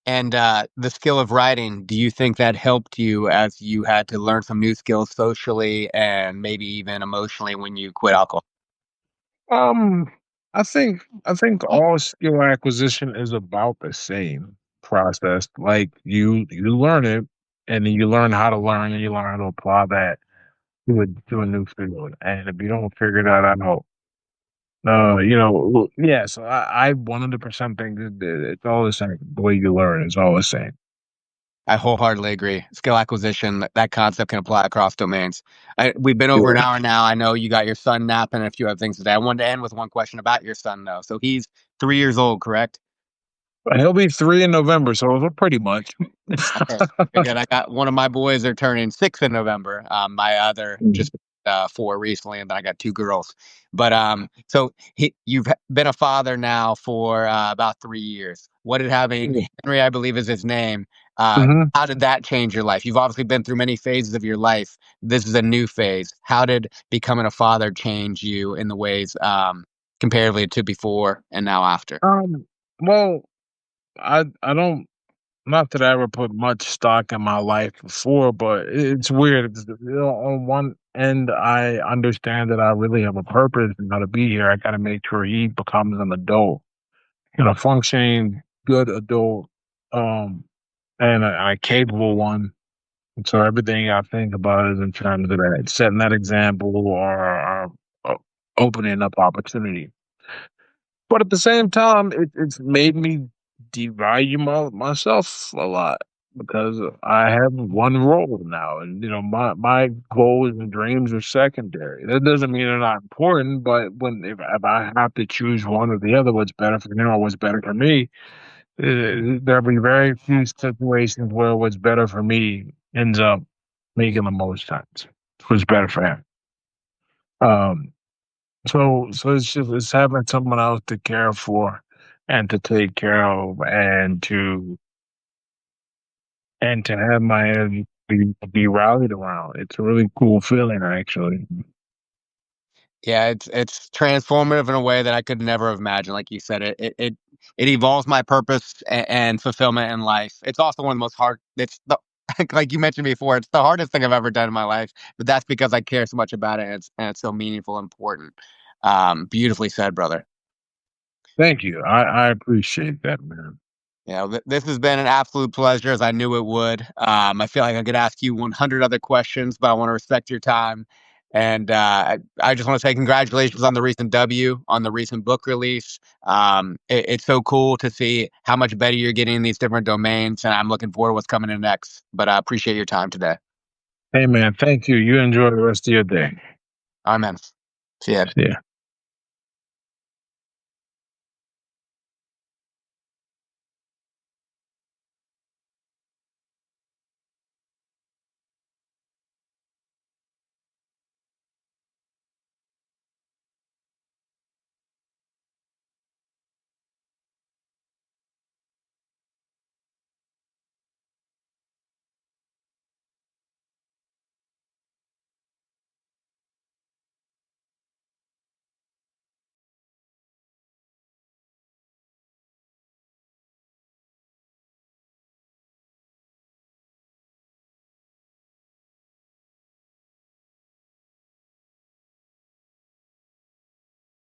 And, the skill of writing, do you think that helped you as you had to learn some new skills socially and maybe even emotionally when you quit alcohol? Um, I think all skill acquisition is about the same process. Like you learn it, and then you learn how to learn, and you learn how to apply that to a new field. And if you don't figure that out, yeah. So I 100% think it's all the same. The way you learn is all the same. I wholeheartedly agree. Skill acquisition, that concept can apply across domains. We've been over an Yeah. hour now. I know you got your son napping and a few other things today. I wanted to end with one question about your son, though. So he's 3 years old, correct? He'll be 3 in November, so pretty much. Okay, very good. I got one of my boys are turning 6 in November. My other Mm, just 4 recently, and then I got 2 girls. But so you've been a father now for about 3 years. What did having yeah. Henry, I believe, is his name. Mhm. How did that change your life? You've obviously been through many phases of your life. This is a new phase. How did becoming a father change you in the ways comparatively to before and now after? Well, I don't. Not that I ever put much stock in my life before, but it's weird. On one end, I understand that I really have a purpose and how to be here. I got to make sure he becomes an adult, functioning, good adult, um, and a capable one. And so everything I think about is in terms of that, setting that example or opening up opportunity. But at the same time, it's made me devalue myself a lot because I have one role now, and my goals and dreams are secondary. That doesn't mean they're not important, but if I have to choose one or the other, what's better for him or what's better for me, there'll be very few situations where what's better for me ends up making the most sense. What's better for him. Um, so it's having someone else to care for and to take care of and to have my energy be rallied around. It's a really cool feeling actually. Yeah, it's transformative in a way that I could never have imagined. Like you said, it evolves my purpose and fulfillment in life. It's also one of the most hard. It's the like you mentioned before. It's the hardest thing I've ever done in my life, but that's because I care so much about it, and it's so meaningful and important. Beautifully said, brother. Thank you. I appreciate that, man. Yeah, this has been an absolute pleasure, as I knew it would. I feel like I could ask you 100 other questions, but I want to respect your time. And I just want to say congratulations on the recent W, on the recent book release. It's so cool to see how much better you're getting in these different domains, and I'm looking forward to what's coming in next. But I appreciate your time today. Hey man, thank you. You enjoy the rest of your day. Amen. See ya. See ya.